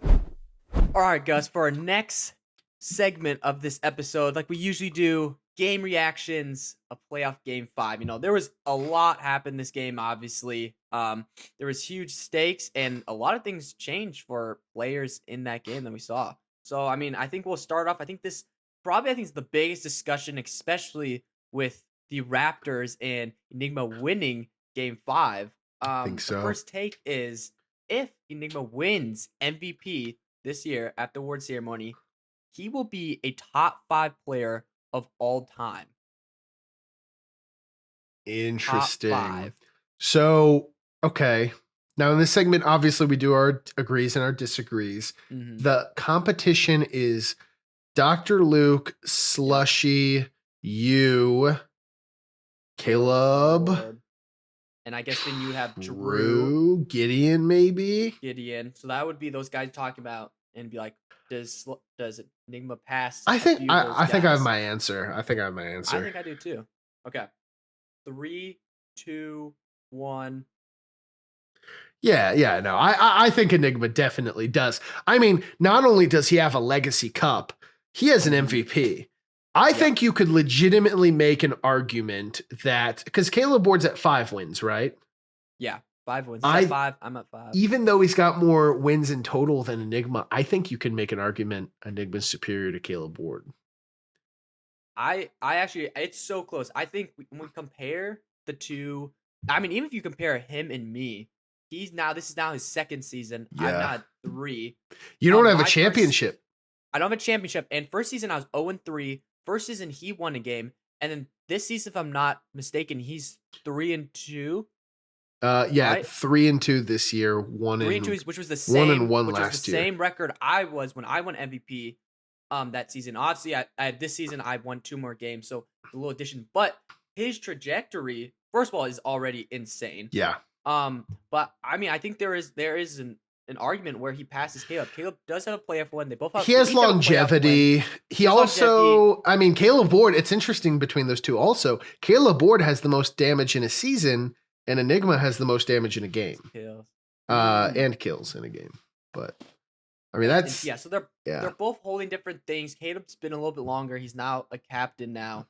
All right, Gus, for our next segment of this episode, like we usually do, game reactions of playoff game 5. There was a lot happened this game, obviously. There was huge stakes and a lot of things changed for players in that game that we saw. So, I think we'll start off. I think this is the biggest discussion, especially with the Raptors and Enigma winning game 5. I think so. The first take is, if Enigma wins MVP this year at the award ceremony, he will be a top 5 player of all time. Interesting. Top 5. So, okay. Now in this segment, obviously we do our agrees and our disagrees. Mm-hmm. The competition is Dr. Luke, Slushy, you, Caleb, and I guess then you have Drew, Gideon, maybe. Gideon. So that would be those guys talking about and be like, does Enigma pass? I a think few of those I think I have guys? my answer. I think I think I do too. Okay, 3, 2, 1. Yeah, no. I think Enigma definitely does. I mean, not only does he have a legacy cup, he has an MVP. I think you could legitimately make an argument that because Caleb Ward's at 5 wins, right? Yeah, 5 wins. He's at 5. I'm at 5. Even though he's got more wins in total than Enigma, I think you can make an argument Enigma's superior to Caleb Ward. I actually, it's so close. I think when we compare the two, I mean, even if you compare him and me, this is now his second season. I'm Yeah. now at 3. You don't have a my championship. I don't have a championship. And first season, I was 0-3. First season, he won a game. And then this season, if I'm not mistaken, he's 3-2. Yeah, right? 3-2 this year, 1 3 and 2, which was the same. 1-1 which was last the year. same record I was when I won MVP. That season. Obviously, I this season I won 2 more games, so a little addition. But his trajectory, first of all, is already insane. Yeah. But I mean, I think there is an argument where he passes Caleb. Caleb does have a playoff win. They both have. He has each have a playoff longevity. win. He also, I mean, Caleb Ward, it's interesting between those two also. Caleb Ward has the most damage in a season, and Enigma has the most damage in a game. Kills. And kills in a game. But I mean, that's Yeah, so they're both holding different things. Caleb's been a little bit longer. He's now a captain now.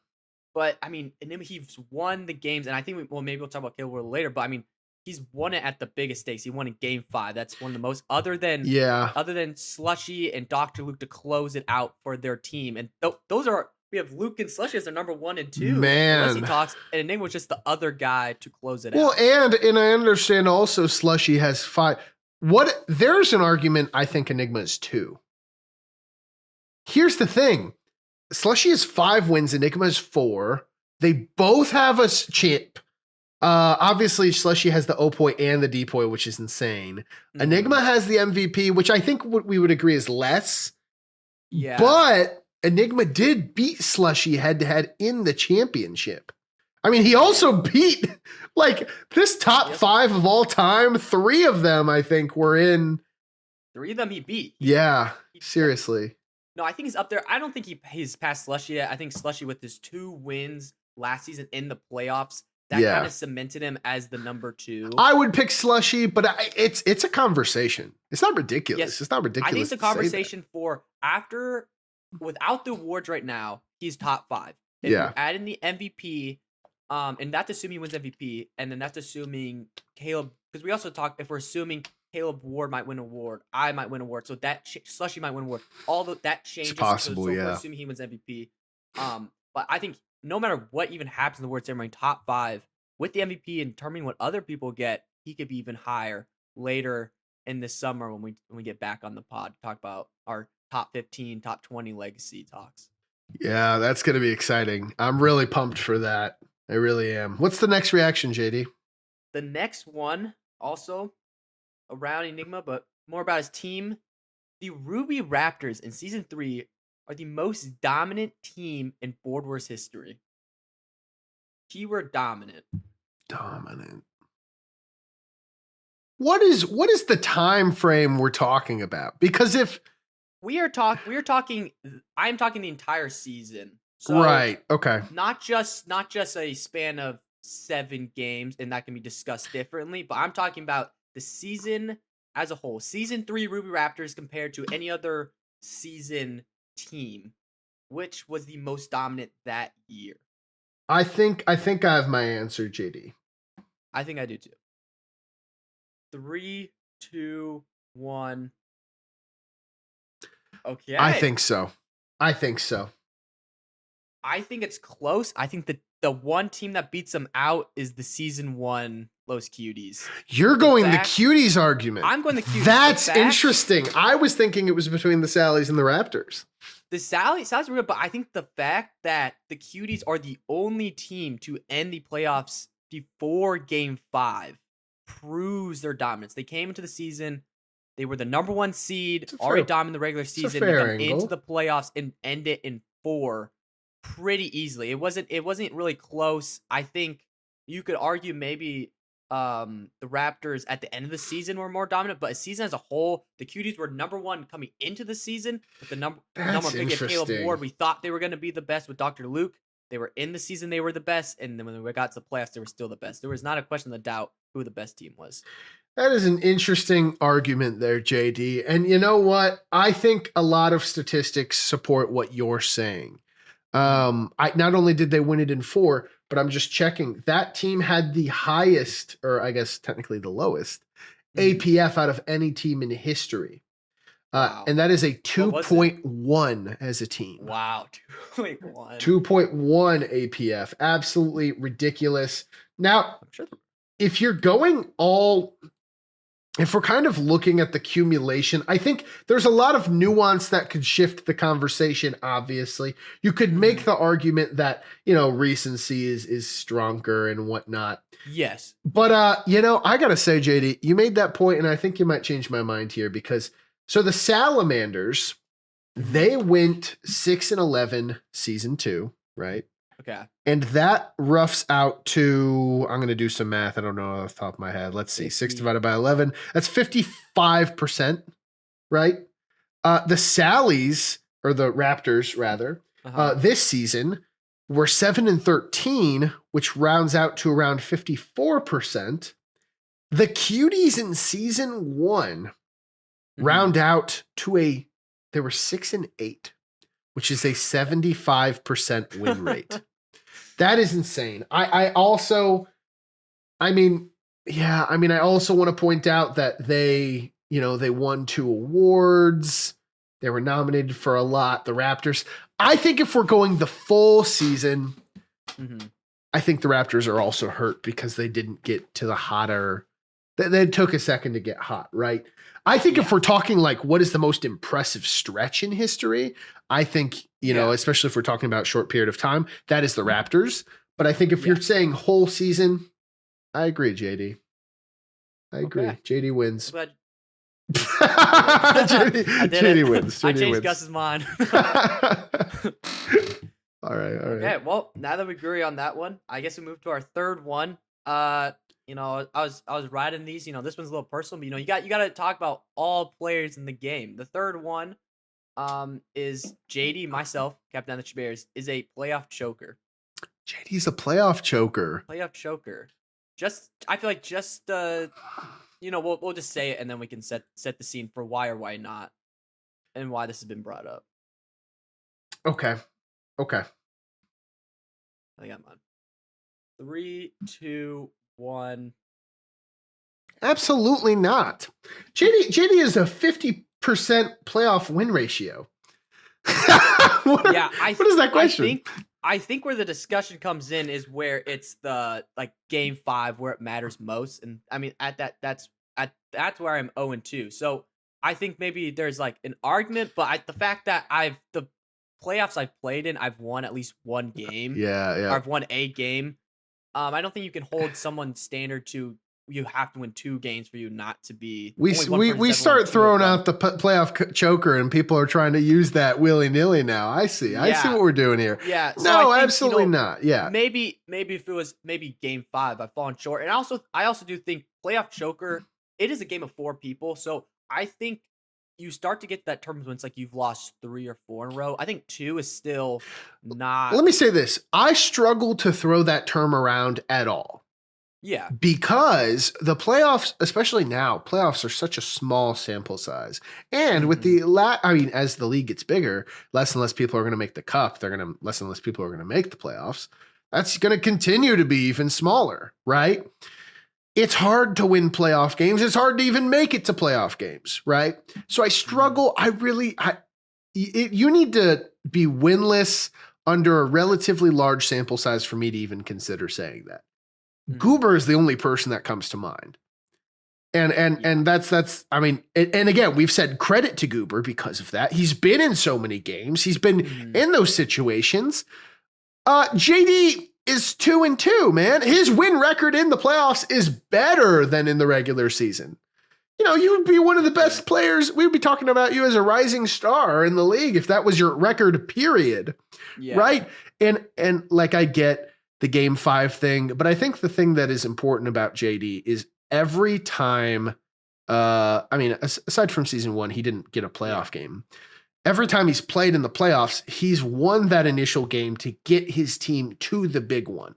But I mean, and then he's won the games, and I think maybe we'll talk about Caleb Ward later. But I mean, he's won it at the biggest stakes. He won in Game 5. That's one of the most other than Slushy and Dr. Luke to close it out for their team. And those are we have Luke and Slushy as their number 1 and 2. Man, unless he talks, and Enigma was just the other guy to close it out. Well, and I understand also Slushy has 5. There's an argument I think Enigma is 2. Here's the thing. Slushy has 5 wins, Enigma has 4. They both have a chip. Obviously, Slushy has the O-Poi and the D-Poi, which is insane. Mm-hmm. Enigma has the MVP, which I think we would agree is less. Yeah. But Enigma did beat Slushy head-to-head in the championship. I mean, he also beat, like, this top 5 of all time. 3 of them, I think, were in. 3 of them he beat. Yeah, seriously. No, I think he's up there. I don't think he's past Slushy yet. I think Slushy with his 2 wins last season in the playoffs, that kind of cemented him as the number 2. I would pick Slushy, but it's a conversation. It's not ridiculous. Yes. It's not ridiculous. I think it's a conversation for without the awards right now, he's top 5. If you add in the MVP, and that's assuming he wins MVP, and then that's assuming Caleb, because we also talk, if we're assuming Caleb Ward might win an award, I might win an award, so that Slushy might win an award. That changes. It's possible, so we're assuming he wins MVP. But I think no matter what even happens in the award ceremony, top 5 with the MVP and determining what other people get, he could be even higher later in the summer when we get back on the pod to talk about our top 15, top 20 legacy talks. Yeah, that's going to be exciting. I'm really pumped for that. I really am. What's the next reaction, JD? The next one, also around Enigma, but more about his team. The Ruby Raptors in Season 3 are the most dominant team in Board Wars history. Keyword dominant. Dominant. What is the time frame we're talking about? Because if I'm talking the entire season. So right. Okay. Not just a span of 7 games, and that can be discussed differently, but I'm talking about the season as a whole. Season 3 Ruby Raptors compared to any other season team. Which was the most dominant that year? I think I have my answer, JD. I think I do too. 3, 2, 1. Okay. I think so. I think it's close. I think the one team that beats them out is the Season 1 Los Cuties. You're going the Cuties argument. I'm going the Cuties. That's interesting. I was thinking it was between the Sallies and the Raptors. The Sallies are real, but I think the fact that the Cuties are the only team to end the playoffs before Game 5 proves their dominance. They came into the season, they were the number 1 seed, already dominant the regular season, they come into the playoffs and end it in 4 pretty easily. It wasn't really close. I think you could argue maybe the Raptors at the end of the season were more dominant, but a season as a whole, the Cuties were number one coming into the season. With the number pick of Caleb Ward, we thought they were going to be the best with Dr. Luke. They were in the season, they were the best, and then when we got to the playoffs, they were still the best. There was not a question of doubt who the best team was. That is an interesting argument there, JD. And you know what? I think a lot of statistics support what you're saying. Not only did they win it in 4, but I'm just checking. That team had the highest, or I guess technically the lowest, APF out of any team in history. Wow. And that is a 2.1 as a team. Wow, 2.1. 2.1 APF. Absolutely ridiculous. Now, if you're going if we're kind of looking at the accumulation, I think there's a lot of nuance that could shift the conversation, obviously. You could make the argument that, recency is stronger and whatnot. Yes. But, I got to say, JD, you made that point, and I think you might change my mind here because, so the Salamanders, they went 6-11 season 2, right? Okay. And that roughs out to, I'm going to do some math. I don't know off the top of my head. Let's see. 6 divided by 11. That's 55%, right? The Sallies, or the Raptors, rather, this season were 7-13, which rounds out to around 54%. The Cuties in season 1 round out to they were 6-8, which is a 75% win rate. That is insane. I also want to point out that they won 2 awards. They were nominated for a lot. The Raptors. I think if we're going the full season, I think the Raptors are also hurt because they didn't get to the hotter. They took a second to get hot, right? I think if we're talking like what is the most impressive stretch in history, I think, especially if we're talking about short period of time, that is the Raptors. But I think if you're saying whole season, I agree, JD. I agree. Okay. JD wins. But JD wins. I changed Gus's mind. All right. Okay, well, now that we agree on that one, I guess we move to our third one. I was writing these, this one's a little personal, but you got to talk about all players in the game. The third one is JD, myself, Captain of the Bears, is a playoff choker. JD's a playoff choker. Playoff choker. I feel like we'll just say it and then we can set the scene for why or why not and why this has been brought up. Okay. I got mine. 3, 2, 1. Absolutely not. JD is a 50% playoff win ratio. What is that question? I think where the discussion comes in is where it's the game 5 where it matters most, and I mean that's where I'm 0-2. So I think maybe there's an argument, but the fact that the playoffs I've played in, I've won at least one game. Yeah. Or I've won a game. I don't think you can hold someone's standard to you have to win 2 games for you not to be. We start throwing out the playoff choker, and people are trying to use that willy nilly now. I see what we're doing here. Yeah. So no, think, absolutely not. Yeah. Maybe if it was game 5, I've fallen short, and I also do think playoff choker. It is a game of 4 people, so I think you start to get that term when it's you've lost 3 or 4 in a row. I think 2 is still not. Let me say this: I struggle to throw that term around at all. Yeah. Because the playoffs, especially now, playoffs are such a small sample size. And with as the league gets bigger, less and less people are going to make the cup. Less and less people are going to make the playoffs. That's going to continue to be even smaller, right? It's hard to win playoff games. It's hard to even make it to playoff games, right? So I struggle. You need to be winless under a relatively large sample size for me to even consider saying that. Goober is the only person that comes to mind. And that's and again, we've said credit to Goober because of that. He's been in so many games. He's been in those situations. JD is 2-2, man. His win record in the playoffs is better than in the regular season. You would be one of the best players. We would be talking about you as a rising star in the league if that was your record, period. Yeah. Right? And I get the game 5 thing, but I think the thing that is important about JD is every time, aside from season 1, he didn't get a playoff game. Every time he's played in the playoffs, he's won that initial game to get his team to the big one.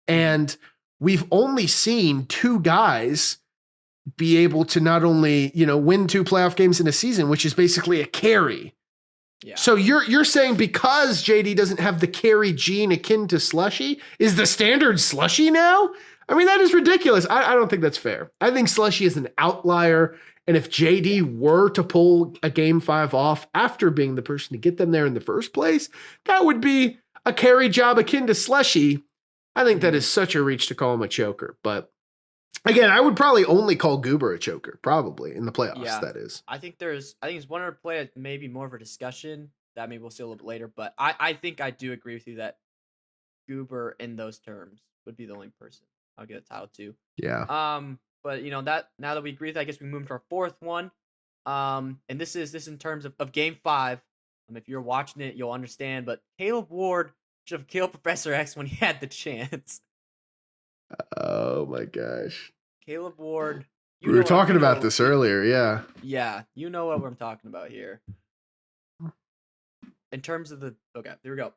And we've only seen 2 guys be able to not only, win 2 playoff games in a season, which is basically a carry. Yeah. So you're saying because JD doesn't have the carry gene akin to Slushy, is the standard Slushy now? I mean, that is ridiculous. I don't think that's fair. I think Slushy is an outlier. And if JD were to pull a game 5 off after being the person to get them there in the first place, that would be a carry job akin to Slushy. I think that is such a reach to call him a choker. But again, I would probably only call Goober a choker, probably in the playoffs. That is. I think it's one other play that maybe more of a discussion that maybe we'll see a little bit later. But I think I do agree with you that Goober in those terms would be the only person I'll give a title to. Yeah. But that now that we agree with that, I guess we move to our 4th one. And this is in terms of game 5. If you're watching it, you'll understand. But Caleb Ward should have killed Professor X when he had the chance. Oh my gosh. Caleb Ward. We were talking about this earlier, yeah. Yeah, you know what I'm talking about here. In terms of okay, here we go.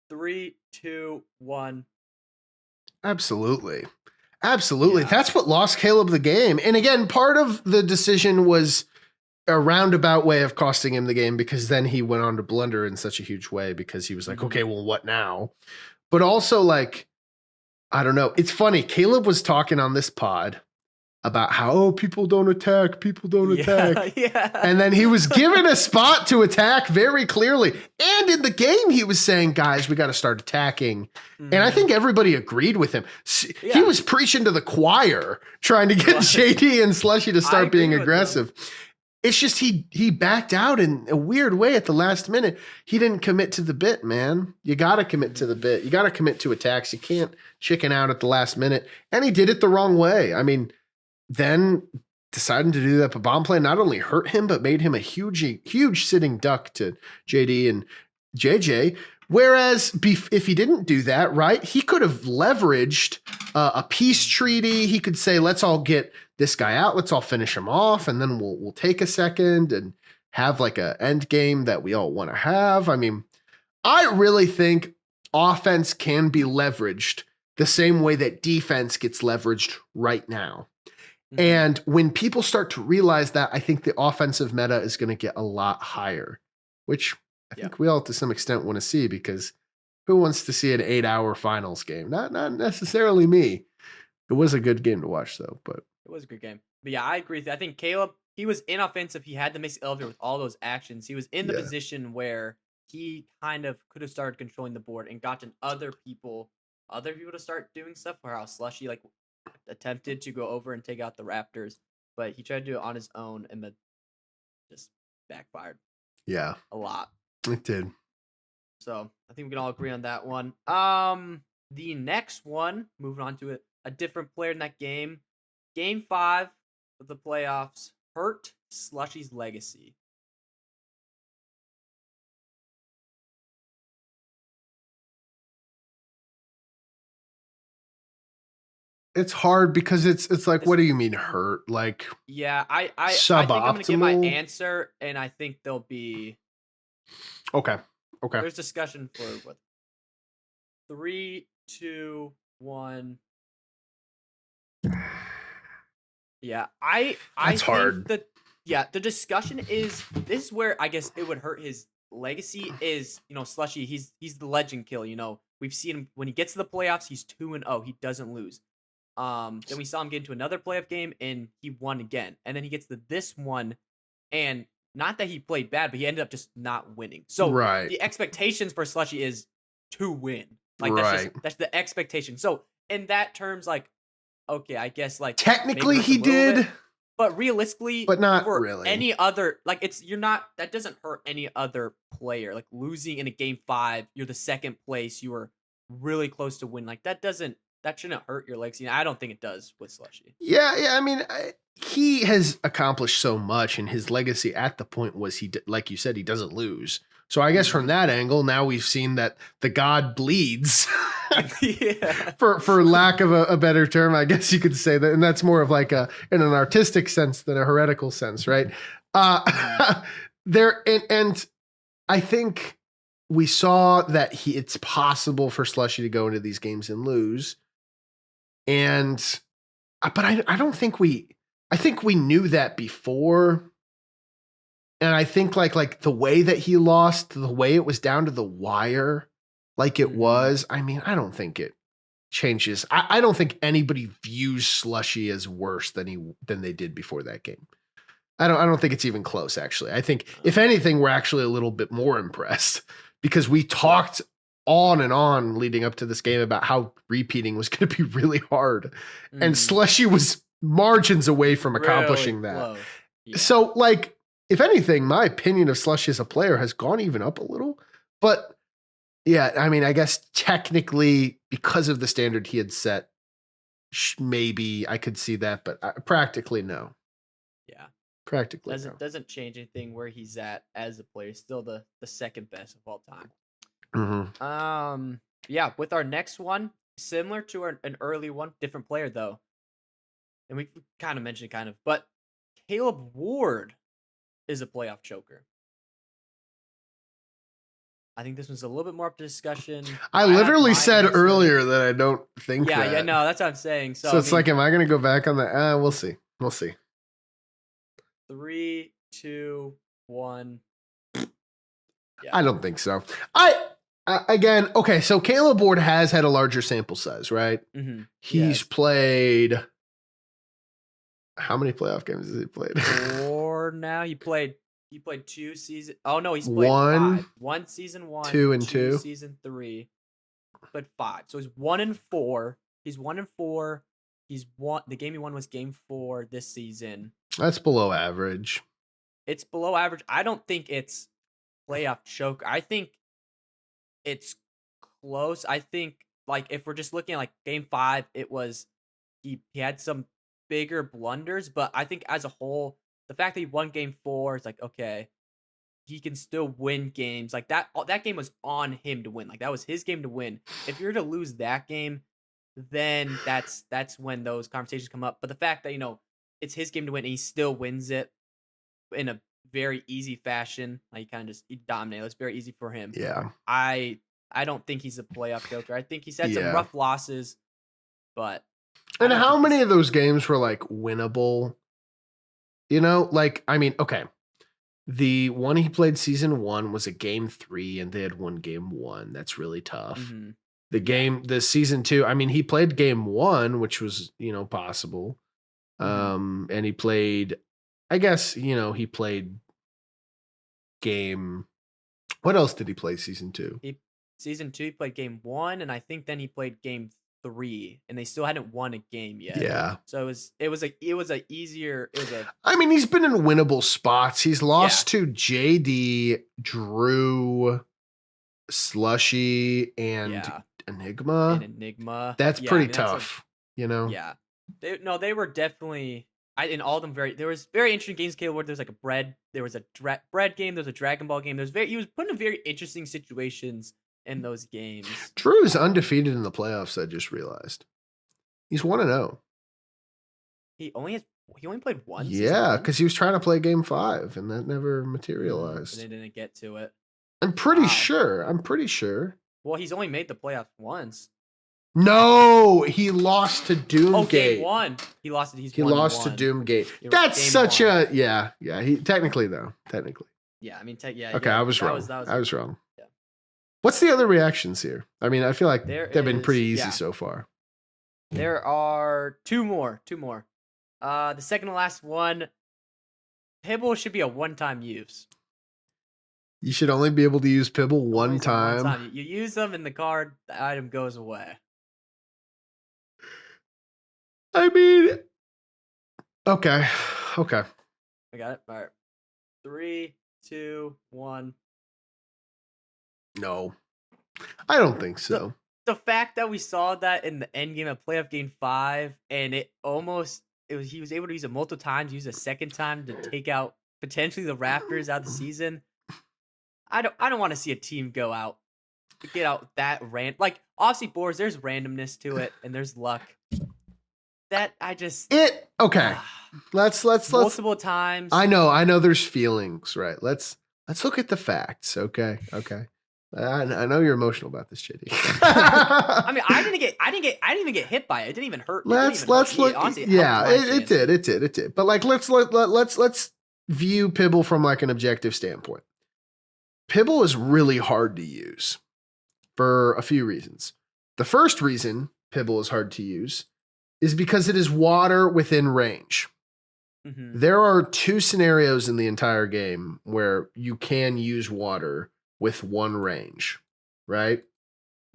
3, 2, 1. Absolutely. Absolutely. Yeah. That's what lost Caleb the game. And again, part of the decision was a roundabout way of costing him the game because then he went on to blunder in such a huge way because he was like, okay, well, what now? But also, like, I don't know. It's funny. Caleb was talking on this pod about how, people don't attack. Yeah. And then he was given a spot to attack very clearly. And in the game, he was saying, guys, we got to start attacking. And I think everybody agreed with him. He was preaching to the choir, trying to get JD and Slushy to start being aggressive. It's just he backed out in a weird way at the last minute. He didn't commit to the bit, man. You got to commit to the bit. You got to commit to attacks. You can't chicken out at the last minute. And he did it the wrong way. I mean, then deciding to do that bomb play not only hurt him, but made him a huge sitting duck to JD and JJ. Whereas if he didn't do that, right, he could have leveraged a peace treaty. He could say, let's all get this guy out. Let's all finish him off. And then we'll take a second and have like a end game that we all want to have. I mean, I really think offense can be leveraged the same way that defense gets leveraged right now. And when people start to realize that, I think the offensive meta is going to get a lot higher, which I think we all to some extent want to see, because who wants to see an 8-hour finals game? Not necessarily me. It was a good game to watch, though. But it was a good game. But yeah, I agree with you. I think Caleb, he was inoffensive. He had to miss the elevator with all those actions. He was in the position where he kind of could have started controlling the board and gotten other people to start doing stuff. Where how Slushy attempted to go over and take out the Raptors, but he tried to do it on his own and then just backfired. Yeah, a lot. It did. So I think we can all agree on that one. The next one, moving on to a different player in that game. Game 5 of the playoffs hurt Slushy's legacy. It's hard because it's like, what do you mean hurt? Like, yeah, I think I'm gonna give my answer, and I think there'll be okay. There's discussion for what 3, 2, 1. Yeah, I That's think hard. The discussion is this is where I guess it would hurt his legacy is, Slushy, he's the legend kill, We've seen him when he gets to the playoffs, he's 2-0. He doesn't lose. Then we saw him get into another playoff game and he won again. And then he gets to this one, and not that he played bad, but he ended up just not winning. So the expectations for Slushy is to win. Like that's the expectation. So in that terms, like, okay, I guess like technically he did, but realistically, but not for really. Any other, like, that doesn't hurt any other player. Like losing in a game 5, you're the second place, you were really close to win. Like that doesn't that shouldn't hurt your legacy. And I don't think it does with Slushy. Yeah. I mean, he has accomplished so much, and his legacy at the point was like you said, he doesn't lose. So I guess from that angle, now we've seen that the god bleeds. Yeah. For lack of a better term, I guess you could say that, and that's more of like in an artistic sense than a heretical sense, right? There and I think we saw that it's possible for Slushy to go into these games and lose, but I don't think I think we knew that before. And I think like the way that he lost, the way it was down to the wire, like it was, I mean, I don't think it changes. I don't think anybody views Slushy as worse than they did before that game. I don't think it's even close, actually. I think if anything, we're actually a little bit more impressed because we talked on and on leading up to this game about how repeating was going to be really hard. And Slushy was margins away from accomplishing Really that. close. Yeah. So like, if anything, my opinion of Slushy as a player has gone even up a little. But yeah, I mean, I guess technically because of the standard he had set, maybe I could see that, but practically no. Yeah. Practically doesn't change anything where he's at as a player. He's still the second best of all time. Mm-hmm. Yeah, with our next one, similar to an early one, different player though. And we kind of mentioned but Caleb Ward is a playoff choker. I think this was a little bit more up to discussion. I literally said earlier that I don't think that. Yeah, no, that's what I'm saying. So it's like, am I going to go back on that? We'll see. 3, 2, 1. Yeah. I don't think so. Again, okay, so Caleb Ward has had a larger sample size, right? Mm-hmm. He's played... How many playoff games has he played? 4 now. He played 2 seasons. Oh no, he's played 5. 1 season 1, 2 and 2 season 3. But 5. So he's 1-4. He's 1-4. He's won. The game he won was game 4 this season. That's below average. It's below average. I don't think it's playoff choke. I think it's close. I think like if we're just looking at like game 5, it was he had some bigger blunders, but I think as a whole, the fact that he won game 4 is like, okay, he can still win games. Like that game was on him to win. Like that was his game to win. If you're to lose that game, then that's when those conversations come up. But the fact that, it's his game to win and he still wins it in a very easy fashion. Like he dominated. It's very easy for him. Yeah. I don't think he's a playoff joker. I think he's had some rough losses, but and how many of those games were like winnable? Like, I mean, okay. The one he played season 1 was a game 3 and they had won game 1. That's really tough. Mm-hmm. The season 2, I mean, he played game 1, which was, possible. Mm-hmm. And he played, I guess, he played game. What else did he play season 2? Season 2, he played game 1, and I think then he played game 3, and they still hadn't won a game yet. Yeah. So it was a easier. I mean, he's been in winnable spots. He's lost to JD, Drew, Slushy, and Enigma. That's pretty tough. Yeah. They were definitely. In all of them, there was very interesting games. Caleb Ward, there was like a bread. There was a bread game. There was a Dragon Ball game. He was put in very interesting situations in those games. Drew is undefeated in the playoffs. I just realized he's 1-0. He only played once. Yeah, because he was trying to play game 5 and that never materialized. And they didn't get to it. I'm pretty sure. Well, he's only made the playoffs once. No, he lost to Doomgate. Oh, game 1. He lost it. He lost to Doomgate. That's such a yeah. He technically. Yeah, I mean, Okay, I was wrong. I was wrong. Yeah. What's the other reactions here? I mean, I feel like they've been pretty easy so far. There are two more. The second to last one, Pibble should be a one-time use. You should only be able to use Pibble one time. You use them and the item goes away. I mean, okay. I got it. All right. 3, 2, 1. No, I don't think so. the fact that we saw that in the end game of playoff game 5, and he was able to use it multiple times, use a second time to take out potentially the Raptors out of the season. I don't want to see a team get out that like obviously boards, there's randomness to it and there's luck. That okay. Let's multiple times. I know there's feelings, right? Let's look at the facts, okay? I know you're emotional about this, JD. I mean, I didn't even get hit by it. It didn't even hurt. Let's look. Honestly, it did. But like, let's view Pibble from like an objective standpoint. Pibble is really hard to use for a few reasons. The first reason Pibble is hard to use is because it is water within range. Mm-hmm. There are 2 scenarios in the entire game where you can use water with one range, right?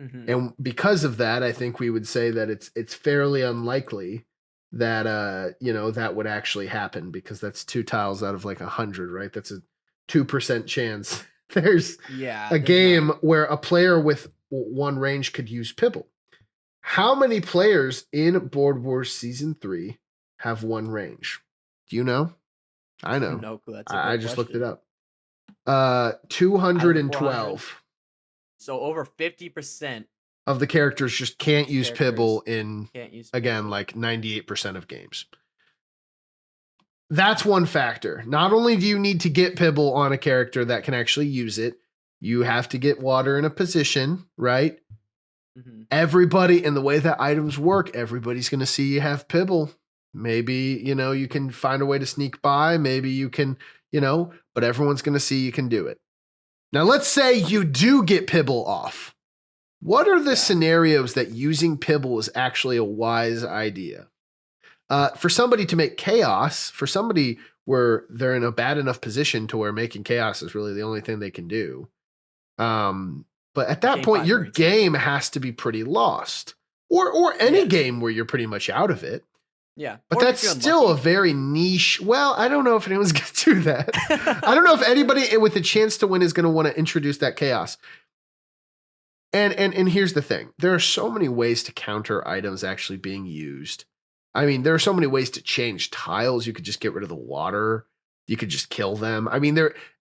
Mm-hmm. And because of that, I think we would say that it's fairly unlikely that that would actually happen, because that's 2 tiles out of like 100, right? That's a 2% chance. There's a game where a player with one range could use Pibble. How many players in Board Wars Season 3 have one range? Do you know? I know. No clue. I just looked it up. 212. So over 50% of the characters just can't use Pibble again, Pibble. like 98% of games. That's one factor. Not only do you need to get Pibble on a character that can actually use it, you have to get water in a position, right? Mm-hmm. Everybody, and the way that items work, everybody's going to see you have Pibble. Maybe, you can find a way to sneak by. Maybe you can, but everyone's going to see you can do it. Now, let's say you do get Pibble off. What are the scenarios that using Pibble is actually a wise idea? For somebody to make chaos, for somebody where they're in a bad enough position to where making chaos is really the only thing they can do. But at that point, your game has to be pretty lost, or any game where you're pretty much out of it. Yeah. But that's still a very niche. Well, I don't know if anyone's going to do that. I don't know if anybody with a chance to win is going to want to introduce that chaos. And here's the thing. There are so many ways to counter items actually being used. I mean, there are so many ways to change tiles. You could just get rid of the water. You could just kill them. I mean,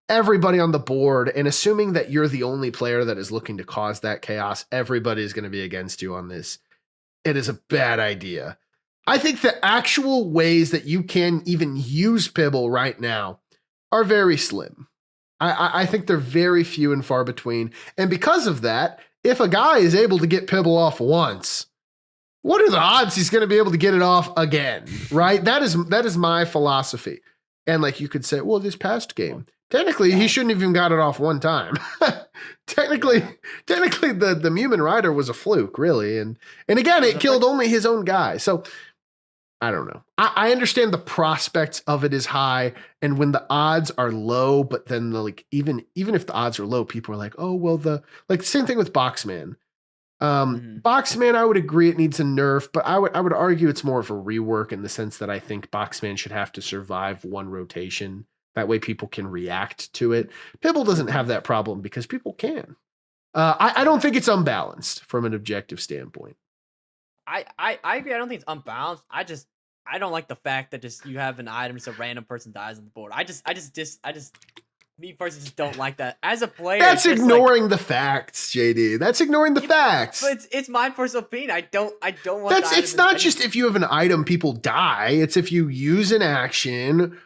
everybody on the board, and assuming that you're the only player that is looking to cause that chaos, everybody is going to be against you on this. It is a bad idea. I think the actual ways that you can even use Pibble right now are very slim. I think they're very few and far between. And because of that, if a guy is able to get Pibble off once, what are the odds he's going to be able to get it off again, right? That is my philosophy. And like you could say, well, this past game, technically he shouldn't have even got it off one time. Technically the Mumin Rider was a fluke, really. And again, it killed only his own guy. So I don't know. I understand the prospects of it is high, and when the odds are low, but then even if the odds are low, people are like, oh, well, same thing with Boxman. Boxman, I would agree it needs a nerf, but I would argue it's more of a rework in the sense that I think Boxman should have to survive one rotation. That way people can react to it. Pibble doesn't have that problem because people can. I don't think it's unbalanced from an objective standpoint. I agree. I don't think it's unbalanced. I don't like the fact that just you have an item, just a random person dies on the board. Me personally just don't like that. As a player, that's ignoring the facts, JD. That's ignoring the facts. But it's my personal opinion. I don't want. It's not just if you have an item, people die. It's if you use an action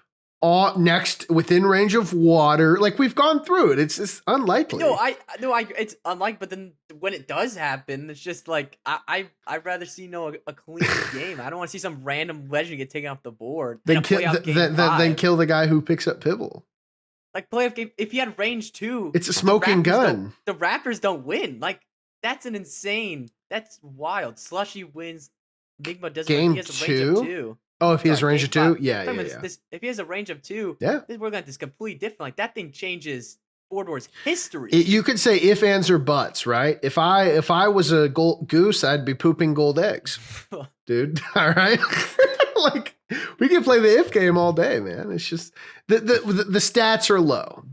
next within range of water. Like we've gone through it. It's unlikely. It's unlikely. But then when it does happen, it's just like I'd rather see a clean game. I don't want to see some random legend get taken off the board. Then kill the guy who picks up Pibble. Like playoff game, if he had range 2, it's a smoking gun. The Raptors don't win. Like that's that's wild. Slushy wins. Enigma doesn't game win. He has a range of 2. Oh, if he has a range of 2? Yeah. If he has a range of 2, we're looking at this completely different. Like that thing changes Board Wars history. You could say if, ands, or buts, right? If I was a goose, I'd be pooping gold eggs. Dude, all right? Like we can play the if game all day, man. It's just the stats are low.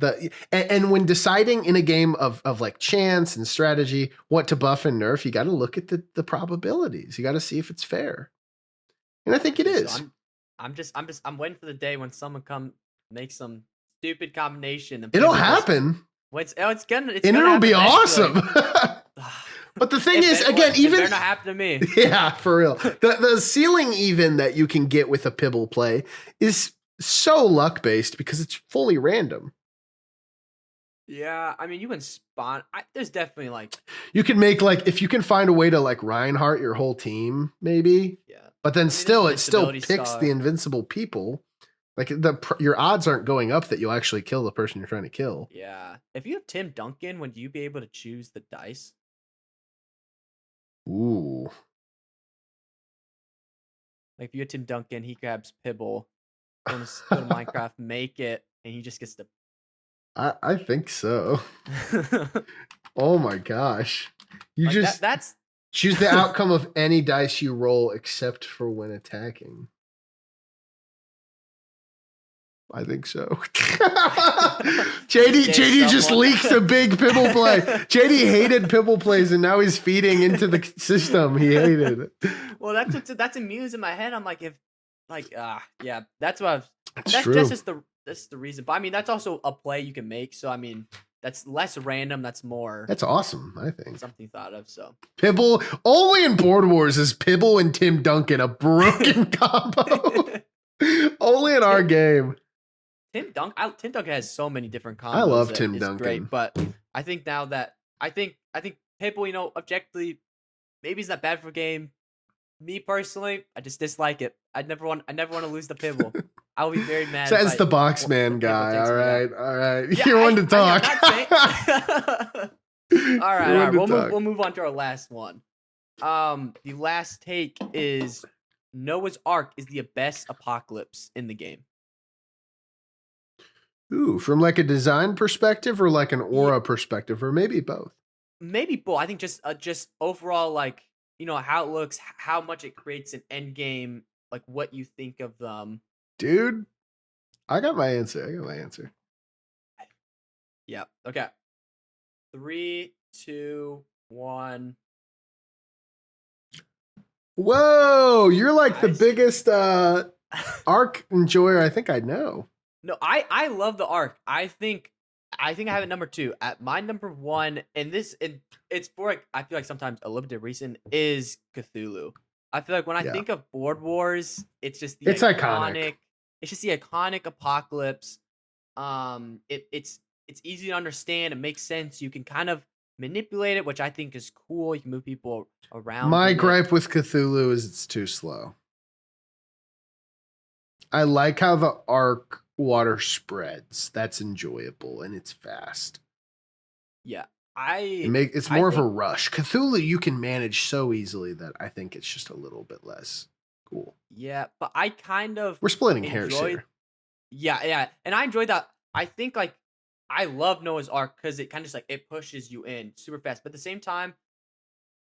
And when deciding in a game of like chance and strategy what to buff and nerf, you got to look at the probabilities. You got to see if it's fair. And I think it is. So I'm waiting for the day when someone make some stupid combination. And It'll happen. It's gonna it'll be awesome. But the thing is, again, even they're not happening to me. Yeah, for real. The ceiling even that you can get with a Pibble play is so luck based because it's fully random. Yeah, I mean, you can spawn. There's definitely like you can make like if you can find a way to like Reinhardt your whole team, maybe. Yeah. But then still, it still invincibility picks star. the invincible people. Like your odds aren't going up that you'll actually kill the person you're trying to kill. Yeah. If you have Tim Duncan, would you be able to choose the dice? Ooh. Like if you had Tim Duncan, he grabs Pibble, go to Minecraft, make it, and he just gets to. I think so. Oh my gosh. You like just that's choose the outcome of any dice you roll except for when attacking. I think so. JD just leaked a big Pibble play. JD hated Pibble plays and now he's feeding into the system he hated. Well, that's amusing in my head. I'm like, yeah, that's what that's true. That's the reason. But I mean, that's also a play you can make. So I mean, that's less random. That's more. That's awesome, I think. Something thought of. So Pibble only in Board Wars is Pibble and Tim Duncan a broken combo. Only in our game. Tim Duncan has so many different combos. I love that Tim is Duncan. Great, but I think now that I think Pibble, objectively, maybe he's not bad for a game. Me personally, I just dislike it. I never want to lose the Pibble. I will be very mad. Says the box man guy. All right. Yeah, You're one to talk. All right. We'll move on to our last one. The last take is Noah's Ark is the best apocalypse in the game. Ooh, from like a design perspective or like an aura perspective, or maybe both. Maybe both. I think just overall, like, how it looks, how much it creates an end game, like what you think of them. Dude, I got my answer. Yeah. Okay. 3, 2, 1. Whoa, you're like the Nice. biggest Ark enjoyer I think I know. No, I love the Ark. I think I have it number 2. At my number 1, and it's for like, I feel like sometimes a little bit of reason is Cthulhu. I feel like when I think of Board Wars, it's just the iconic. It's just the iconic apocalypse. It's easy to understand. It makes sense. You can kind of manipulate it, which I think is cool. You can move people around. My gripe with Cthulhu is it's too slow. I like how the Ark water spreads. That's enjoyable and it's fast. Yeah, it's more of a rush. Cthulhu you can manage so easily that I think it's just a little bit less cool. Yeah, but I kind of We're splitting hairs here. Yeah, and I enjoyed that. I think like I love Noah's Ark because it kind of just like it pushes you in super fast, but at the same time,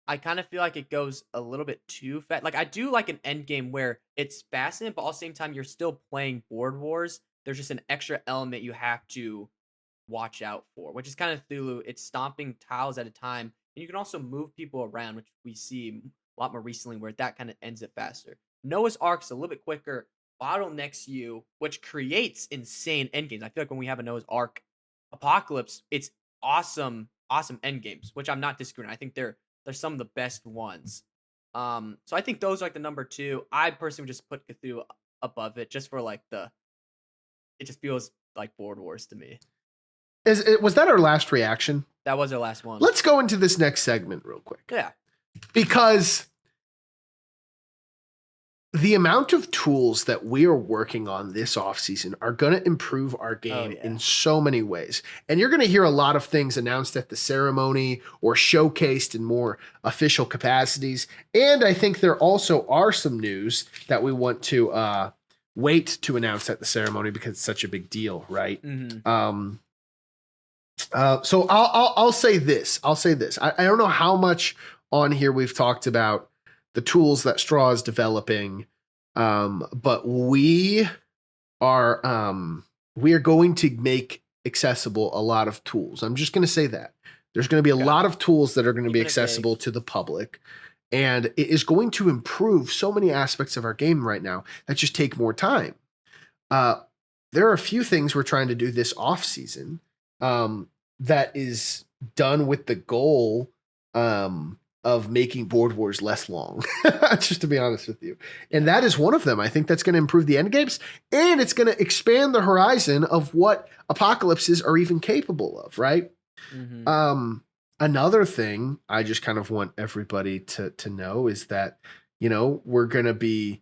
I kind of feel like it goes a little bit too fast. Like I do like an end game where it's fascinating, but at the same time you're still playing Board Wars. There's just an extra element you have to watch out for, which is kind of Cthulhu. It's stomping tiles at a time, and you can also move people around, which we see a lot more recently, where that kind of ends it faster. Noah's Ark's a little bit quicker, bottlenecks you, which creates insane endgames. I feel like when we have a Noah's Ark apocalypse, it's awesome endgames, which I'm not disagreeing. I think they're some of the best ones. So I think those are like the number 2. I personally would just put Cthulhu above it, just for like it just feels like Board Wars to me. Was that our last reaction? That was our last one. Let's go into this next segment real quick. Yeah. Because the amount of tools that we are working on this offseason are going to improve our game in so many ways. And you're going to hear a lot of things announced at the ceremony or showcased in more official capacities. And I think there also are some news that we want to wait to announce at the ceremony because it's such a big deal, right? Mm-hmm. So I'll say this. I don't know how much on here we've talked about the tools that Straw is developing But we are going to make accessible a lot of tools. I'm just going to say that. There's going to be a lot of tools that are going to be accessible to the public. And it is going to improve so many aspects of our game right now that just take more time. There are a few things we're trying to do this off season that is done with the goal of making Board Wars less long, just to be honest with you. And that is one of them. I think that's going to improve the end games, and it's going to expand the horizon of what apocalypses are even capable of, right? Mm-hmm. Another thing I just kind of want everybody to know is that, we're going to be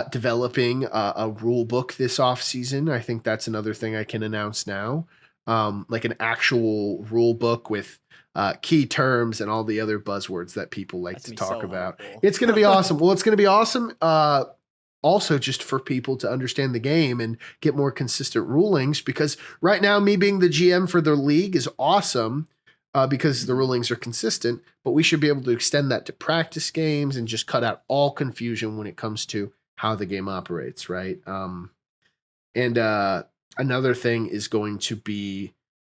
developing a rule book this off season. I think that's another thing I can announce now. Like an actual rule book with key terms and all the other buzzwords that people like to talk about. It's going to be awesome. Well, it's going to be awesome. Also just for people to understand the game and get more consistent rulings, because right now me being the GM for the league is awesome because the rulings are consistent, but we should be able to extend that to practice games and just cut out all confusion when it comes to how the game operates. Right. Another thing is going to be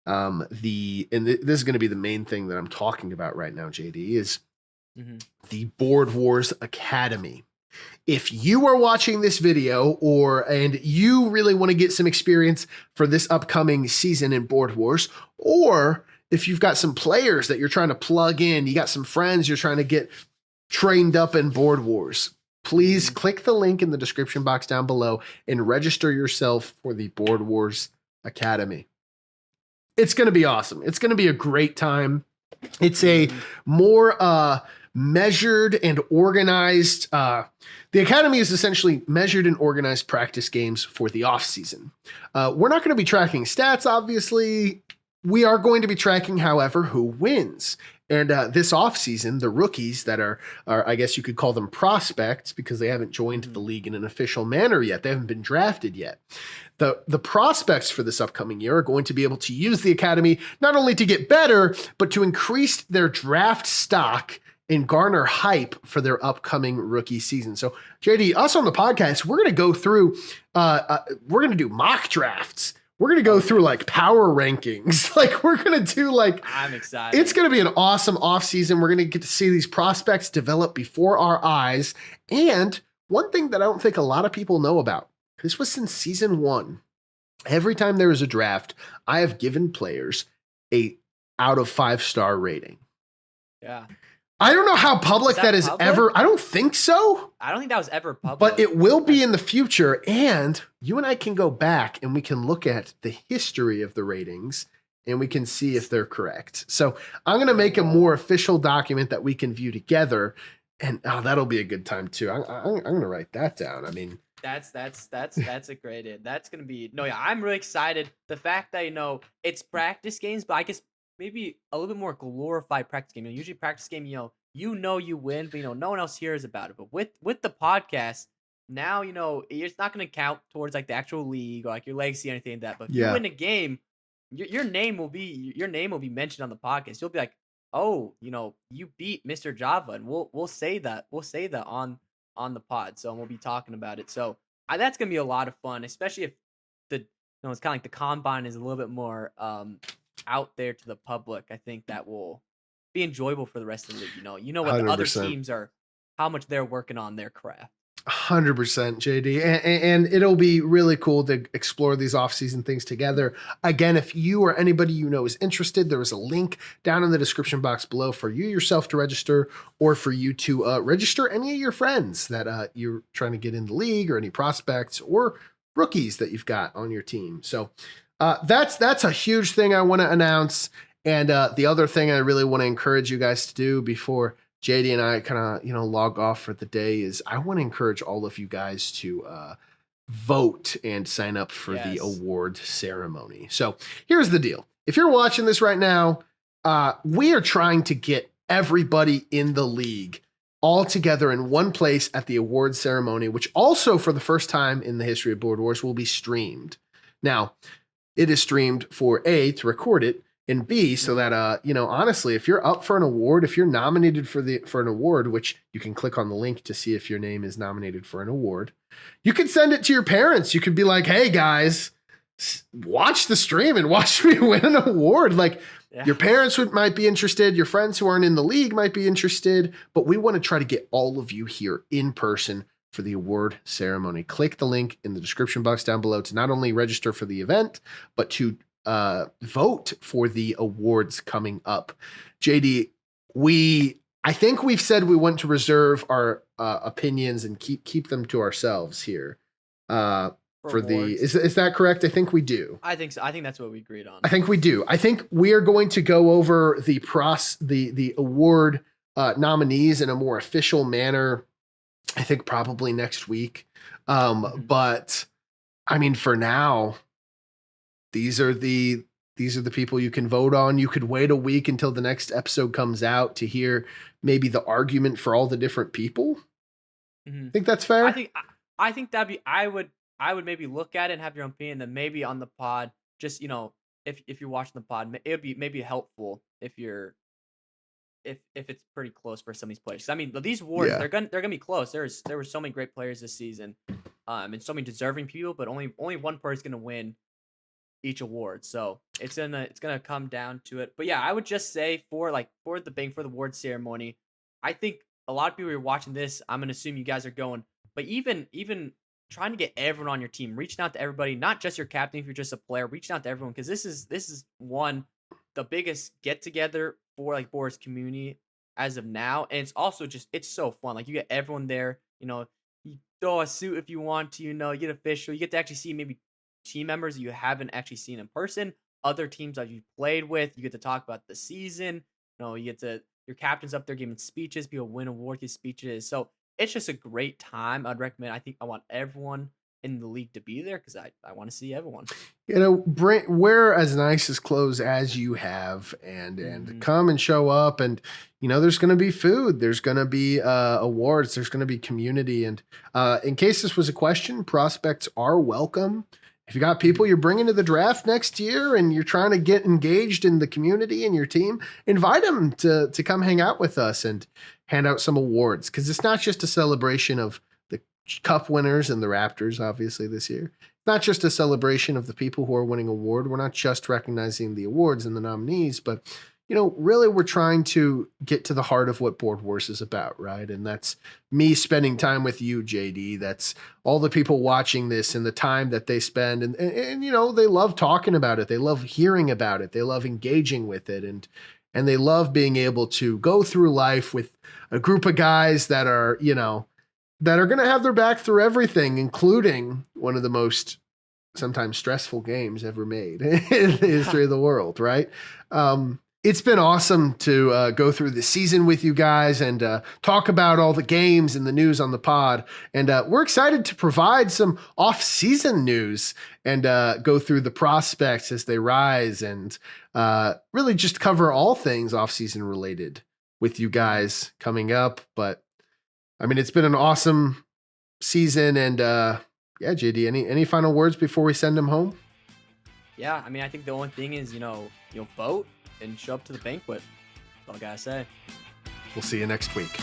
this is going to be the main thing that I'm talking about right now, JD, is the Board Wars Academy. If you are watching this video and you really want to get some experience for this upcoming season in Board Wars, or if you've got some players that you're trying to plug in, you got some friends you're trying to get trained up in Board Wars, please click the link in the description box down below and register yourself for the Board Wars Academy. It's going to be awesome. It's going to be a great time. It's a more measured and organized. The Academy is essentially measured and organized practice games for the off season. We're not going to be tracking stats, obviously. We are going to be tracking, however, who wins. And this offseason, the rookies that are, I guess you could call them prospects because they haven't joined the league in an official manner yet. They haven't been drafted yet. The prospects for this upcoming year are going to be able to use the Academy not only to get better, but to increase their draft stock and garner hype for their upcoming rookie season. So, JD, us on the podcast, we're going to go through, we're going to do mock drafts. We're going to go through like power rankings. Like we're going to do I'm excited. It's going to be an awesome off season. We're going to get to see these prospects develop before our eyes. And one thing that I don't think a lot of people know about, this was since season 1. Every time there is a draft, I have given players a out of 5-star rating. Yeah. I don't know how public that is ever. I don't think so. I don't think that was ever public. But it will be in the future. And you and I can go back and we can look at the history of the ratings and we can see if they're correct. So I'm going to make a more official document that we can view together. And that'll be a good time too. I'm going to write that down. I mean, that's a great. That's going to be, I'm really excited. The fact that, it's practice games, but I guess maybe a little bit more glorified practice game. Usually practice game, you win, but no one else hears about it. But with the podcast, now it's not going to count towards like the actual league or like your legacy or anything like that. But if you win a game, your name will be mentioned on the podcast. You'll be like, oh, you beat Mr. Java, and we'll say that on the pod. So we'll be talking about it. So that's gonna be a lot of fun, especially if it's kind of like the combine is a little bit more out there to the public. I think that will be enjoyable for the rest of the league. You know what 100%. The other teams are, how much they're working on their craft. 100%, JD. And it'll be really cool to explore these off-season things together. Again, if you or anybody is interested, there is a link down in the description box below for you yourself to register or for you to register any of your friends that you're trying to get in the league or any prospects or rookies that you've got on your team. So that's a huge thing I want to announce. And the other thing I really want to encourage you guys to do before JD and I kind of, log off for the day is I want to encourage all of you guys to vote and sign up for the award ceremony. So here's the deal. If you're watching this right now, we are trying to get everybody in the league all together in one place at the award ceremony, which also for the first time in the history of Board Wars will be streamed. Now, it is streamed to record it, and B, so that honestly, if you're up for an award, if you're nominated for an award, which you can click on the link to see if your name is nominated for an award, you can send it to your parents. You could be like, "Hey guys, watch the stream and watch me win an award." Like your parents might be interested, your friends who aren't in the league might be interested, but we want to try to get all of you here in person for the award ceremony. Click the link in the description box down below to not only register for the event, but to vote for the awards coming up. JD, I think we've said we want to reserve our opinions and keep them to ourselves here. Is that correct? I think we do. I think so. I think that's what we agreed on. I think we do. I think we are going to go over the award nominees in a more official manner. I think probably next week. But I mean, for now, these are the people you can vote on. You could wait a week until the next episode comes out to hear maybe the argument for all the different people. Mm-hmm. Think that's fair? I think that'd be. I would maybe look at it and have your own opinion. Then maybe on the pod, just if you're watching the pod, it would be maybe helpful if it's pretty close for some of these players. I mean, these awards they're gonna be close. There were so many great players this season, and so many deserving people, but only one person is gonna win each award. So it's gonna come down to it. But yeah, I would just say for the award ceremony, I think a lot of people who are watching this, I'm gonna assume you guys are going. But even trying to get everyone on your team, reaching out to everybody, not just your captain if you're just a player, reaching out to everyone, because this is the biggest get together for Board's community as of now, and it's also it's so fun. Like you get everyone there. You throw a suit if you want to. You get official. You get to actually see maybe team members that you haven't actually seen in person, other teams that you've played with. You get to talk about the season. Your captain's up there giving speeches. People win awards, give speeches. So it's just a great time. I'd recommend. I think I want everyone in the league to be there because I want to see everyone. Wear as nice as clothes as you have and come and show up. And there's going to be food, there's going to be awards, there's going to be community. And in case this was a question, prospects are welcome. If you got people you're bringing to the draft next year and you're trying to get engaged in the community and your team, invite them to come hang out with us and hand out some awards, because it's not just a celebration of the Cup winners and the Raptors, obviously, this year. It's not just a celebration of the people who are winning award. We're not just recognizing the awards and the nominees, but really we're trying to get to the heart of what Board Wars is about, right? And that's me spending time with you, JD. That's all the people watching this and the time that they spend. And they love talking about it. They love hearing about it. They love engaging with it. And they love being able to go through life with a group of guys that are, that are going to have their back through everything, including one of the most sometimes stressful games ever made in the history of the world, right? It's been awesome to go through the season with you guys and talk about all the games and the news on the pod. And we're excited to provide some off-season news and go through the prospects as they rise and really just cover all things off-season related with you guys coming up. But I mean, it's been an awesome season. And JD, any final words before we send them home? Yeah, I mean, I think the only thing is, vote and show up to the banquet. That's all I gotta say. We'll see you next week.